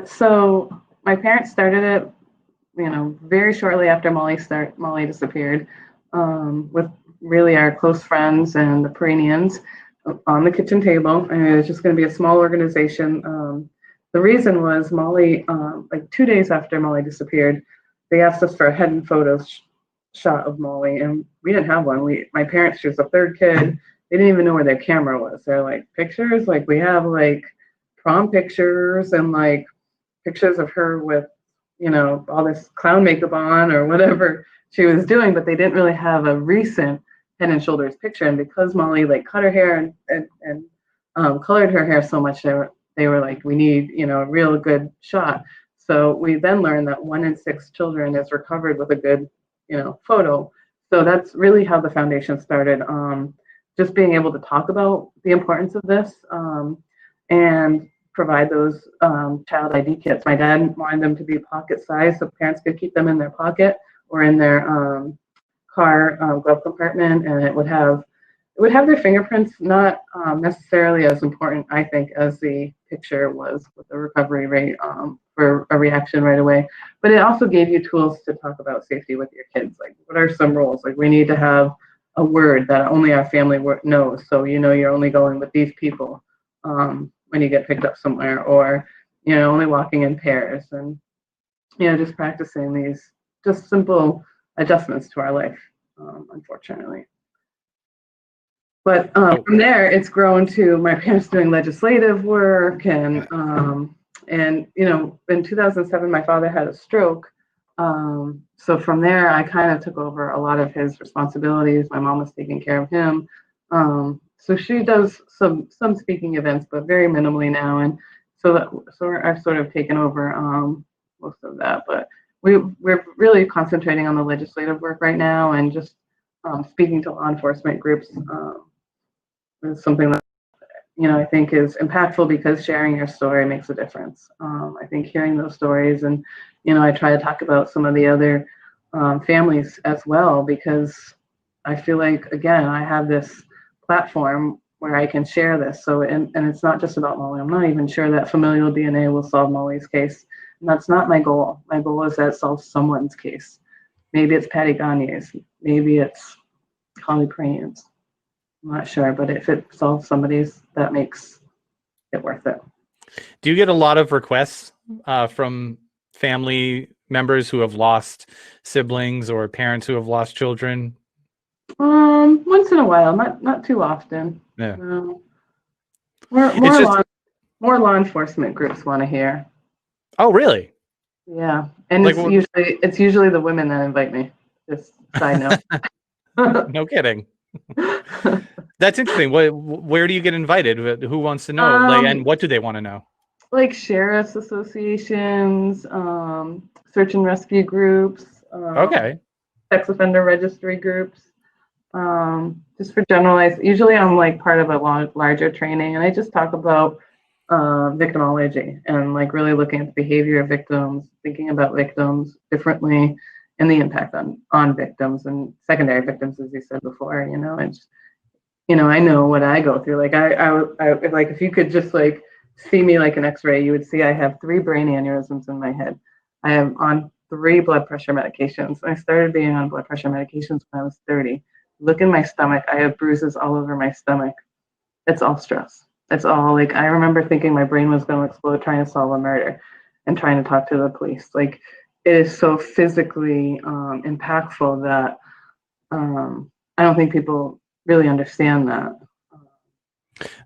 So my parents started it, very shortly after Molly disappeared, with really our close friends and the Peranians on the kitchen table. I mean, it was just going to be a small organization. The reason was Molly, like 2 days after Molly disappeared, they asked us for a head and photos shot of Molly, and we didn't have one. My parents, she was the third kid. They didn't even know where their camera was. They're like, pictures? Like, we have like prom pictures and like pictures of her with, all this clown makeup on or whatever she was doing, but they didn't really have a recent Head and Shoulders picture. And because Molly like cut her hair and colored her hair so much, they were like, we need, a real good shot. So we then learned that 1 in 6 children is recovered with a good, photo. So that's really how the foundation started. Just being able to talk about the importance of this, and provide those child ID kits. My dad wanted them to be pocket size so parents could keep them in their pocket or in their car glove compartment, and it would have their fingerprints. Not necessarily as important, I think, as the picture was with the recovery rate for a reaction right away. But it also gave you tools to talk about safety with your kids. Like, what are some rules? Like, we need to have a word that only our family knows, so you're only going with these people when you get picked up somewhere, or only walking in pairs, and just practicing these just simple adjustments to our life, unfortunately. But from there, it's grown to my parents doing legislative work, and in 2007, my father had a stroke. So from there, I kind of took over a lot of his responsibilities. My mom was taking care of him. So she does some speaking events, but very minimally now. And so I've sort of taken over most of that. But we're really concentrating on the legislative work right now, and just speaking to law enforcement groups is something that I think is impactful, because sharing your story makes a difference. I think hearing those stories, and I try to talk about some of the other families as well, because I feel like, again, I have this platform where I can share this. So, and it's not just about Molly. I'm not even sure that familial DNA will solve Molly's case. And that's not my goal. My goal is that it solves someone's case. Maybe it's Patty Gagne's. Maybe it's Holly Prain's. I'm not sure, but if it solves somebody's, that makes it worth it. Do you get a lot of requests from family members who have lost siblings or parents who have lost children? Once in a while, not too often. Yeah. More law enforcement groups want to hear. Oh, really? Yeah, and Like, it's usually the women that invite me. Just side note. No kidding. That's interesting. Where do you get invited? Who wants to know? And what do they want to know? Like sheriff's associations, search and rescue groups. Okay. sex offender registry groups, just for generalized. Usually I'm like part of a larger training, and I just talk about victimology and like really looking at the behavior of victims, thinking about victims differently, and the impact on victims and secondary victims, as you said before. You know, and just, you know, I know what I go through. Like I like, if you could just like see me like an X-ray, you would see I have 3 brain aneurysms in my head. I am on 3 blood pressure medications. I started being on blood pressure medications when I was 30. Look in my stomach. I have bruises all over my stomach. It's all stress. It's all like, I remember thinking my brain was going to explode trying to solve a murder and trying to talk to the police. Like, it is so physically impactful that I don't think people really understand that.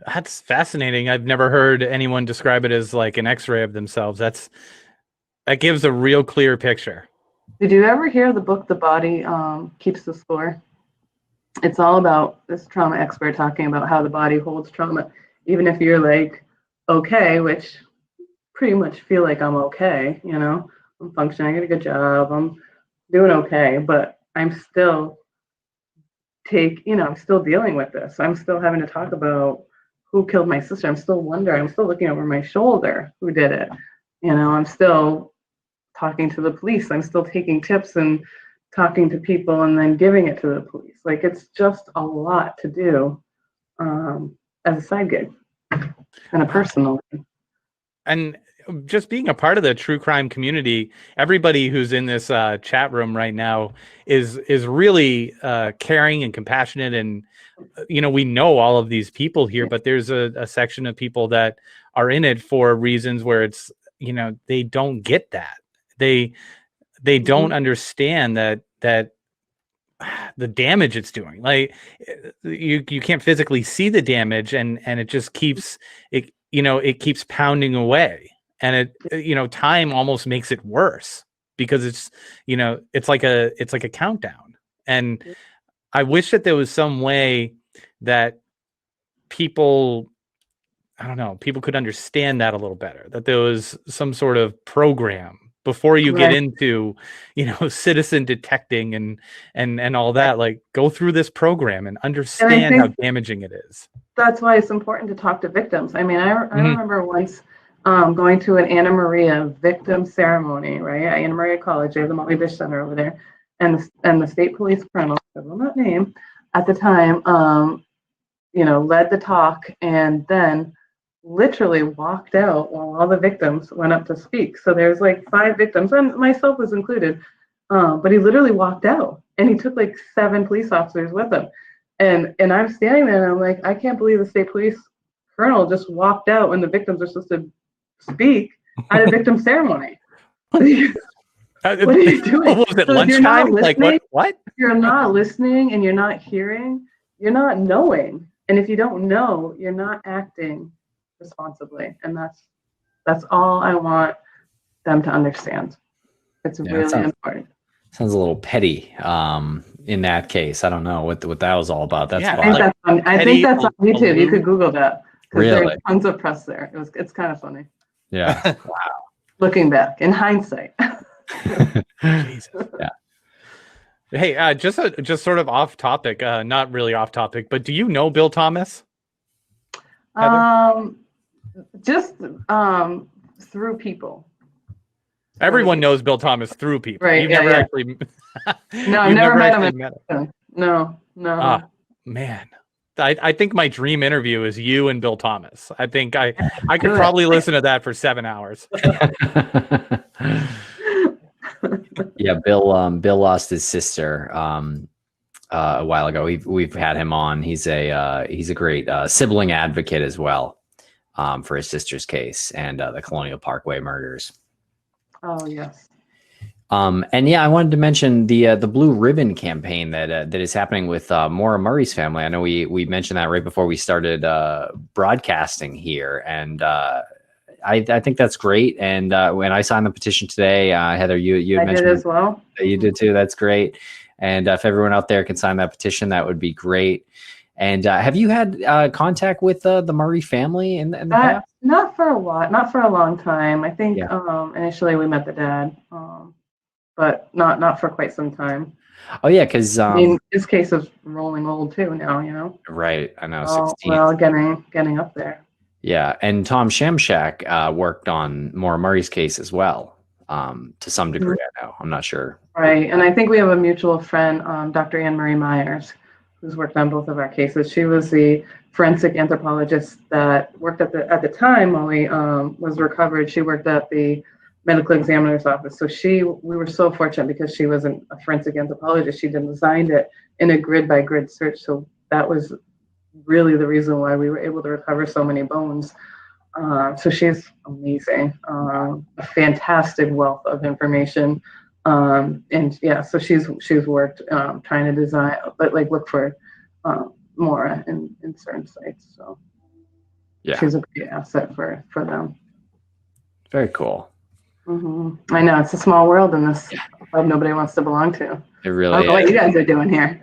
That's fascinating. I've never heard anyone describe it as like an X-ray of themselves. That gives a real clear picture. Did you ever hear the book The Body Keeps the Score? It's all about this trauma expert talking about how the body holds trauma. Even if you're like, okay, which pretty much feel like I'm okay, you know, I'm functioning, I got a good job, I'm doing okay, but I'm still I'm still dealing with this. I'm still having to talk about who killed my sister. I'm still wondering, I'm still looking over my shoulder who did it. You know, I'm still talking to the police. I'm still taking tips and talking to people and then giving it to the police. Like, it's just a lot to do as a side gig and a personal thing. And just being a part of the true crime community, everybody who's in this chat room right now is really caring and compassionate. And, you know, we know all of these people here, but there's a section of people that are in it for reasons where it's, you know, they don't get that. They don't understand that the damage it's doing. Like, you can't physically see the damage, and it just keeps it, you know, it keeps pounding away, and it, you know, time almost makes it worse because it's, you know, it's like a countdown. And I wish that there was some way that people, I don't know, people could understand that a little better, that there was some sort of program before you get into, you know, citizen detecting and all that. Like, go through this program and understand how damaging it is. That's why it's important to talk to victims. I mean, I remember once going to an Anna Maria victim ceremony, right? At Anna Maria College, they have the Molly Bish Center over there. And the state police colonel, I will not name, at the time, you know, led the talk and then literally walked out while all the victims went up to speak. So there's like 5 victims, and myself was included, but he literally walked out, and he took like 7 police officers with him. And I'm standing there and I'm like, I can't believe the state police colonel just walked out when the victims are supposed to speak at a victim ceremony. What are you doing? Was it lunchtime? Like, what? If you're not listening and you're not hearing, you're not knowing. And if you don't know, you're not acting responsibly. And that's all I want them to understand. It's really important. Sounds a little petty in that case. I don't know what that was all about. That's I think that's on YouTube. You could Google that. Really? There's tons of press there. It's kind of funny. Yeah. Wow. Looking back in hindsight. Jesus. Yeah. Hey, just sort of off topic, not really off topic, but do you know Bill Thomas? Just through people. Everyone knows Bill Thomas through people. Right. You've never actually. No, I've never met him. No. Ah, man. I think my dream interview is you and Bill Thomas. I think I could probably listen to that for 7 hours. Yeah, Bill lost his sister a while ago. We've had him on. He's a great sibling advocate as well for his sister's case and the Colonial Parkway murders. Oh yes. And yeah, I wanted to mention the Blue Ribbon campaign that is happening with Maura Murray's family. I know we mentioned that right before we started broadcasting here, and I think that's great. And when I signed the petition today, Heather, you had mentioned did as well. You did too. That's great. And if everyone out there can sign that petition, that would be great. And have you had contact with the Murray family in the past? Not for a while, not for a long time. I think initially we met the dad, but not for quite some time. Oh yeah, because I mean, his case is rolling old too now, you know. right, I know, Oh, 16. we're all getting up there. Yeah, and Tom Shamshak worked on Maura Murray's case as well, to some degree. I know, I'm not sure. Right, and I think we have a mutual friend, Dr. Anne Marie Myers, who's worked on both of our cases. She was the forensic anthropologist that worked at the time Molly was recovered. She worked at the medical examiner's office. So we were so fortunate because she was a forensic anthropologist. She designed it in a grid by grid search. So that was really the reason why we were able to recover so many bones. So she's amazing, a fantastic wealth of information. And yeah, so she's worked trying to design, but like look for Mora in certain sites. So Yeah, she's a great asset for them. very cool. I know it's a small world in this club nobody wants to belong to. It really I don't know is. what you guys are doing here.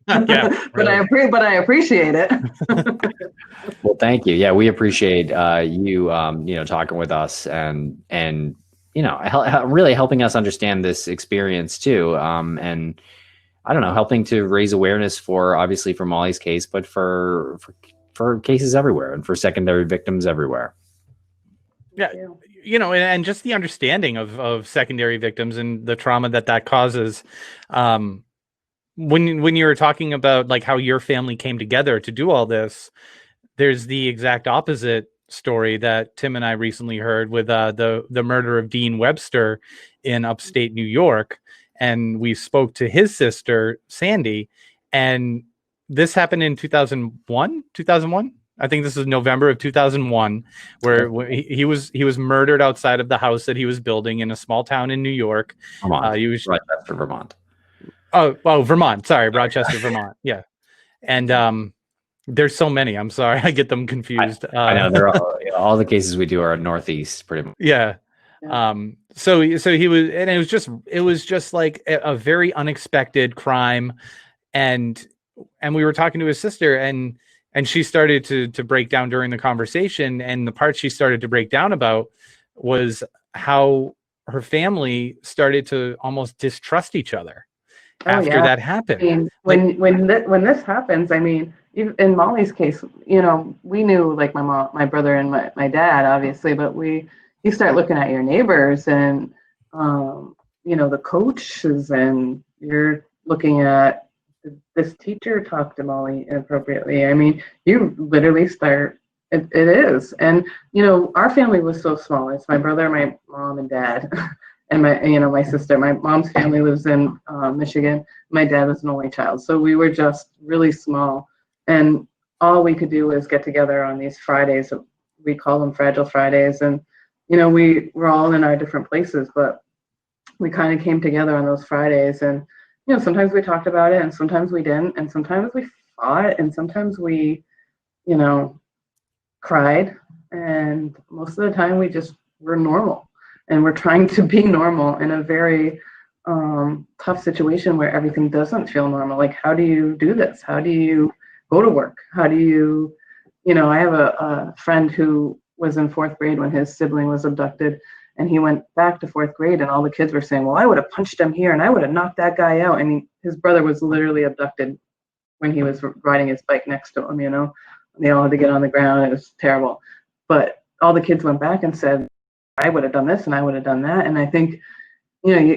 Yeah, but I appreciate it. Well, thank you. Yeah, we appreciate you, talking with us and really helping us understand this experience too. And I don't know, helping to raise awareness obviously for Molly's case, but for cases everywhere and for secondary victims everywhere. Yeah, and just the understanding of secondary victims and the trauma that causes. When you were talking about like how your family came together to do all this, there's the exact opposite story that Tim and I recently heard with the murder of Dean Webster in upstate New York, and we spoke to his sister Sandy, and this happened in 2001. I think this is November of 2001, where he was murdered outside of the house that he was building in a small town in New York. He was Rochester, Vermont. Oh, Vermont. Sorry, Rochester, Vermont. Yeah, and there's so many. I'm sorry, I get them confused. I know they're all the cases we do are Northeast, pretty much. Yeah. So he was, and it was just like a very unexpected crime, and we were talking to his sister, and she started to break down during the conversation, and the part she started to break down about was how her family started to almost distrust each other after that happened. I mean, when this happens, I mean, in Molly's case, we knew like my mom, my brother, and my dad, obviously, but you start looking at your neighbors and the coaches, and you're looking at this teacher talked to Molly inappropriately. I mean, you literally start. It is, and our family was so small. It's my brother, my mom, and dad. And my sister. My mom's family lives in Michigan. My dad was an only child, so we were just really small, and all we could do was get together on these Fridays. We call them Fragile Fridays, and we were all in our different places, but we kind of came together on those Fridays, and sometimes we talked about it, and sometimes we didn't, and sometimes we fought, and sometimes we, cried, and most of the time we just were normal. And we're trying to be normal in a very tough situation where everything doesn't feel normal. Like, how do you do this? How do you go to work? How do you, I have a friend who was in 4th grade when his sibling was abducted, and he went back to 4th grade, and all the kids were saying, well, I would have punched him here, and I would have knocked that guy out. And his brother was literally abducted when he was riding his bike next to him, They all had to get on the ground. It was terrible. But all the kids went back and said, I would have done this and I would have done that. And I think,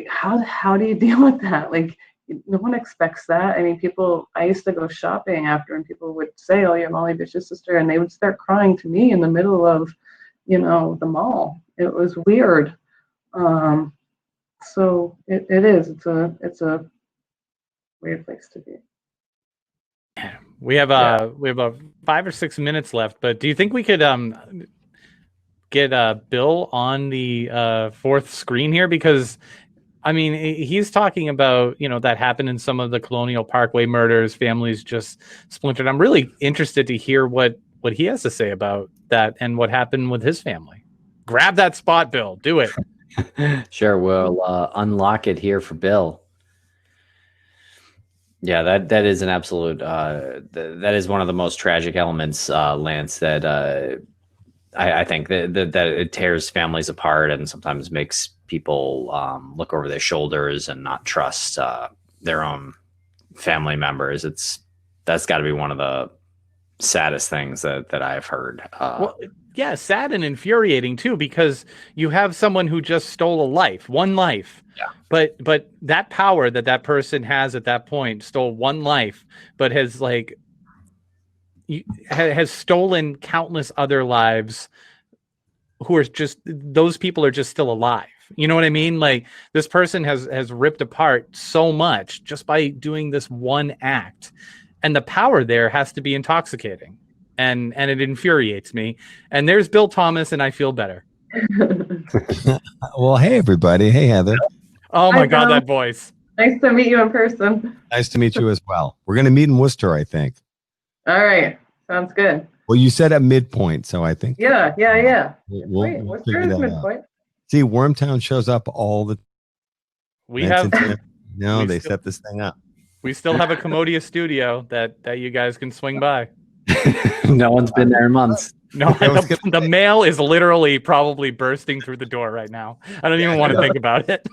how do you deal with that? Like, no one expects that. I mean, I used to go shopping after, and people would say, oh, you're Molly Bish's sister. And they would start crying to me in the middle of, the mall. It was weird. So it is. It's a weird place to be. We have about 5 or 6 minutes left, but do you think we could get Bill on the 4th screen here? Because I mean, he's talking about that happened in some of the Colonial Parkway murders, families just splintered. I'm really interested to hear what he has to say about that and what happened with his family. Grab that spot, Bill. Do it. Sure, we'll unlock it here for Bill. Yeah, that is an absolute that is one of the most tragic elements, Lance, that I think that it tears families apart and sometimes makes people look over their shoulders and not trust their own family members. That's got to be one of the saddest things that I've heard. Well, yeah, sad and infuriating too, because you have someone who just stole a life, one life. Yeah. But that power that person has at that point, stole one life, but has has stolen countless other lives who are just, those people are just still alive. You know what I mean? Like, this person has ripped apart so much just by doing this one act. And the power there has to be intoxicating. And it infuriates me. And there's Bill Thomas, and I feel better. Well, hey, everybody. Hey, Heather. Oh, my Hi, God, Bill. that voice. Nice to meet you in person. Nice to meet you as well. We're going to meet in Worcester, I think. All right. Sounds good. Well, you said at midpoint, so I think. Yeah. We'll What's figure your that out. midpoint? See, Wormtown shows up all the We have No, we they still- set this thing up. we still have a Commodious studio that you guys can swing by. No one's been there in months. No, the mail is literally probably bursting through the door right now. I don't even want to think about it.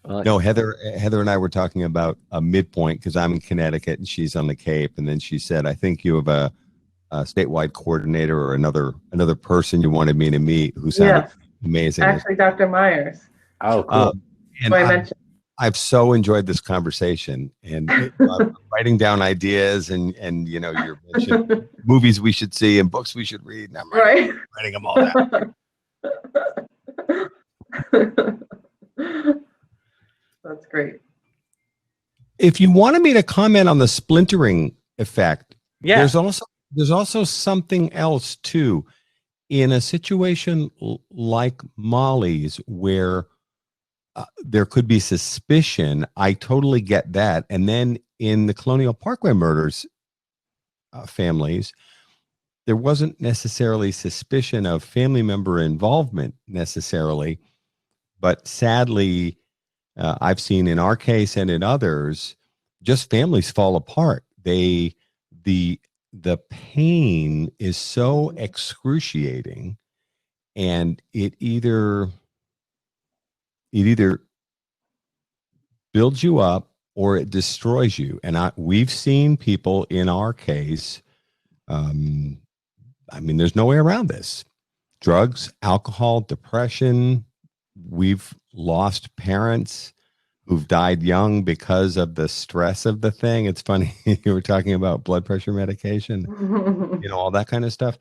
No, Heather and I were talking about a midpoint because I'm in Connecticut and she's on the Cape. And then she said, I think you have a statewide coordinator or another person you wanted me to meet who sounded Yes. amazing. Actually, Dr. Myers. Oh, cool. And Who I mentioned. I've so enjoyed this conversation and I'm writing down ideas and you're mentioning movies we should see and books we should read. And I'm writing them all down. That's great. If you wanted me to comment on the splintering effect, Yeah. there's also something else too. In a situation like Molly's where there could be suspicion, I totally get that. And then in the Colonial Parkway murders families, there wasn't necessarily suspicion of family member involvement necessarily, but sadly, I've seen in our case and in others, just families fall apart. The pain is so excruciating, and it either builds you up or it destroys you. And we've seen people in our case. There's no way around this. Drugs, alcohol, depression. We've lost parents who've died young because of the stress of the thing. It's funny, you were talking about blood pressure medication, all that kind of stuff.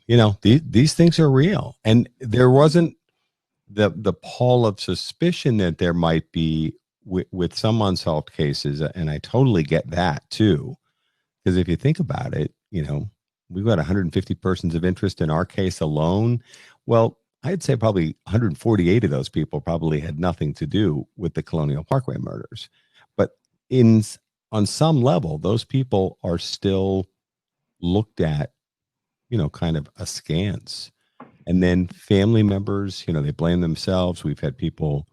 These things are real. And there wasn't the pall of suspicion that there might be with some unsolved cases. And I totally get that too. Because if you think about it, we've got 150 persons of interest in our case alone. Well, I'd say probably 148 of those people probably had nothing to do with the Colonial Parkway murders. But on some level, those people are still looked at, kind of askance. And then family members, they blame themselves. We've had people,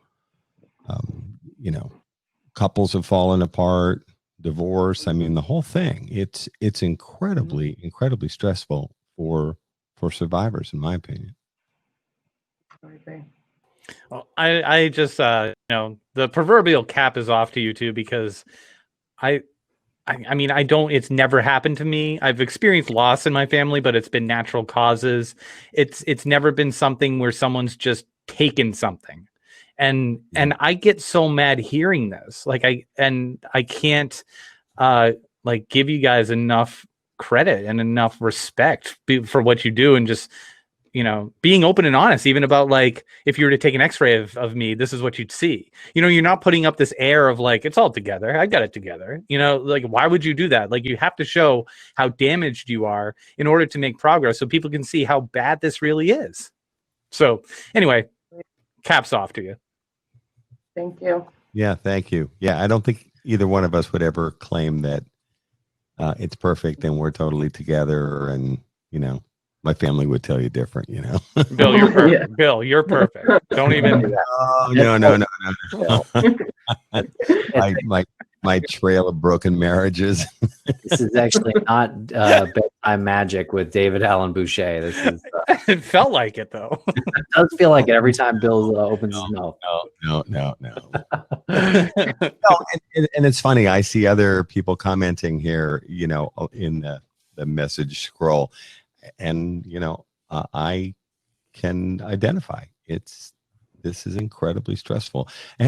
couples have fallen apart, divorce. The whole thing. It's incredibly, incredibly stressful for survivors, in my opinion. Well, I just the proverbial cap is off to you two, because it's never happened to me. I've experienced loss in my family, but it's been natural causes. It's never been something where someone's just taken something. And I get so mad hearing this. I can't give you guys enough credit and enough respect for what you do, and just being open and honest, even about if you were to take an x-ray of me, this is what you'd see. You're not putting up this air of it's all together. I got it together. Why would you do that? You have to show how damaged you are in order to make progress, so people can see how bad this really is. So anyway, caps off to you. Thank you. Yeah, thank you. Yeah, I don't think either one of us would ever claim that it's perfect and we're totally together, and my family would tell you different, Bill, you're perfect. Yeah. Bill, you're perfect. Don't even do that. Oh, no. my trail of broken marriages. This is actually not bedtime magic with David Allen Boucher. This is It felt like it though. it does feel like it every time Bill opens his mouth. No. No, and it's funny. I see other people commenting here, in the message scroll, and I can identify. This is incredibly stressful.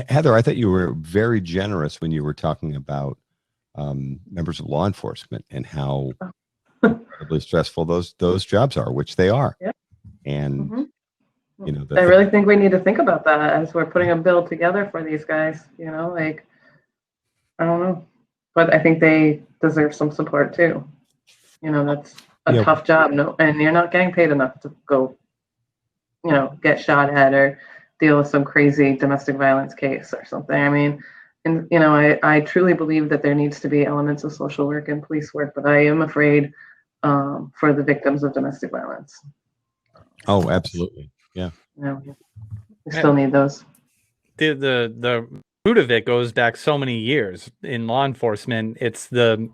Heather, I thought you were very generous when you were talking about members of law enforcement and how incredibly stressful those jobs are, which they are. Yeah. And I really think we need to think about that as we're putting a bill together for these guys. I don't know, but I think they deserve some support too. That's a tough job. No, and you're not getting paid enough to go, get shot at or deal with some crazy domestic violence case or something. I mean, and I truly believe that there needs to be elements of social work and police work, but I am afraid for the victims of domestic violence. Oh, absolutely. Yeah. We still need those. The root of it goes back so many years in law enforcement. It's the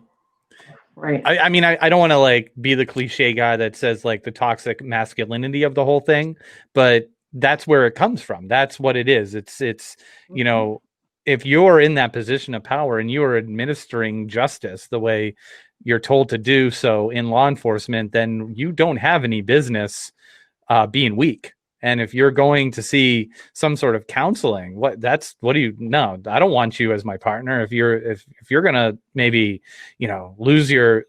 right. I mean, I don't want to be the cliche guy that says the toxic masculinity of the whole thing, but that's where it comes from. That's what it is. It's if you're in that position of power and you are administering justice the way you're told to do so in law enforcement, then you don't have any business being weak. And if you're going to see some sort of counseling, I don't want you as my partner. If you're gonna maybe lose your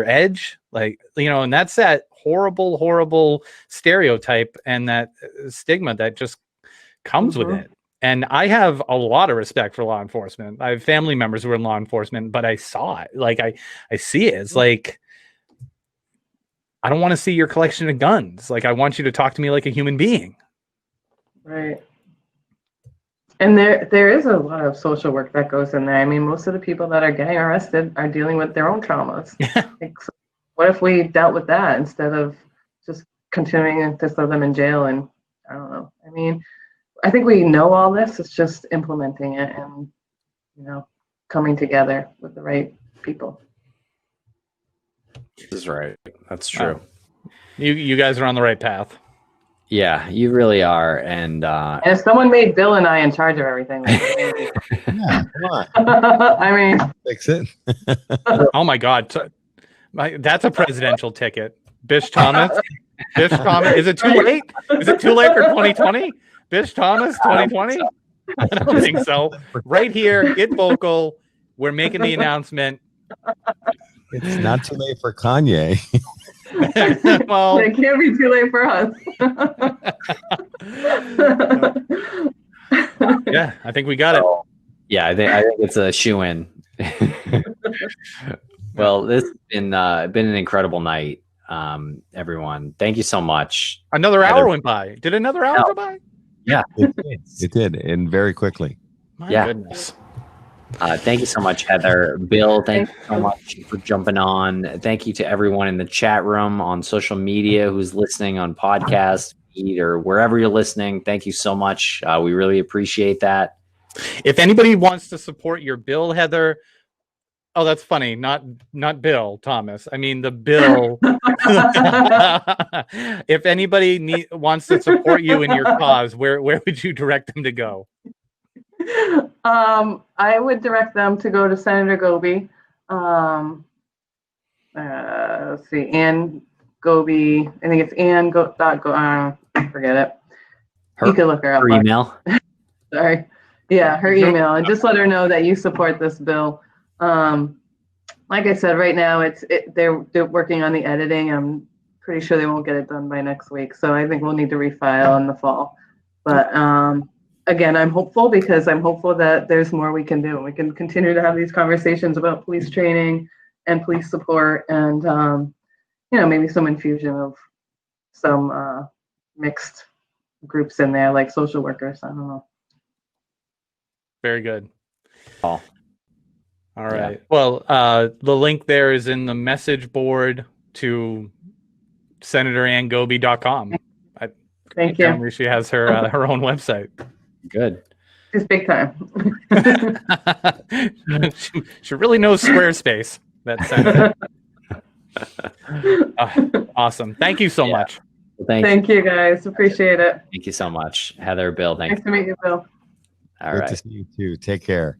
edge, and that's that horrible stereotype and that stigma that just comes with it. And I have a lot of respect for law enforcement. I have family members who are in law enforcement, but I saw it. I see it. It's I don't want to see your collection of guns. I want you to talk to me like a human being. Right. And there is a lot of social work that goes in there. I mean, most of the people that are getting arrested are dealing with their own traumas. So what if we dealt with that instead of just continuing to throw them in jail? And I don't know. I mean, I think we know all this. It's just implementing it and, coming together with the right people. This is right. That's true. You guys are on the right path. Yeah, you really are. And if someone made Bill and I in charge of everything, yeah, come on. I mean, Fix it. Oh my God, that's a presidential ticket. Bish Thomas. Bish Thomas. Is it too late? Is it too late for 2020? Bish Thomas 2020? I don't think so. Right here, get vocal. We're making the announcement. It's not too late for Kanye. Well, it can't be too late for us. Yeah, I think we got it. Yeah, I think it's a shoe-in. Well, this has been an incredible night, everyone. Thank you so much. Another hour went by. Did another hour go by? Yeah, it did, and very quickly. My goodness. Thank you so much, Heather. Bill, thank you so much for jumping on. Thank you to everyone in the chat room, on social media, who's listening on podcast feed or wherever you're listening. Thank you so much. We really appreciate that. If anybody wants to support your bill, Heather, oh, that's funny. Not Bill Thomas. I mean the bill. If anybody wants to support you in your cause, where would you direct them to go? I would direct them to go to Senator Goby. Let's see, Ann Goby. I think it's Ann forget it. You can look her up. Her email. Sorry. Yeah, her email, and just let her know that you support this bill. Like I said, right now they're working on the editing. I'm pretty sure they won't get it done by next week, so I think we'll need to refile in the fall. But again, I'm hopeful because I'm hopeful that there's more we can do. We can continue to have these conversations about police training and police support, and maybe some infusion of some mixed groups in there, like social workers. I don't know. Very good. All right. Yeah. Well, the link there is in the message board to senatorangoby.com. Thank you. She has her own website. Good. She's big time. she really knows Squarespace. That's awesome. Thank you so much. Well, Thank you, guys. Appreciate it. Thank you so much, Heather, Bill. Nice to meet you, Bill. All Good right. to see you too. Take care.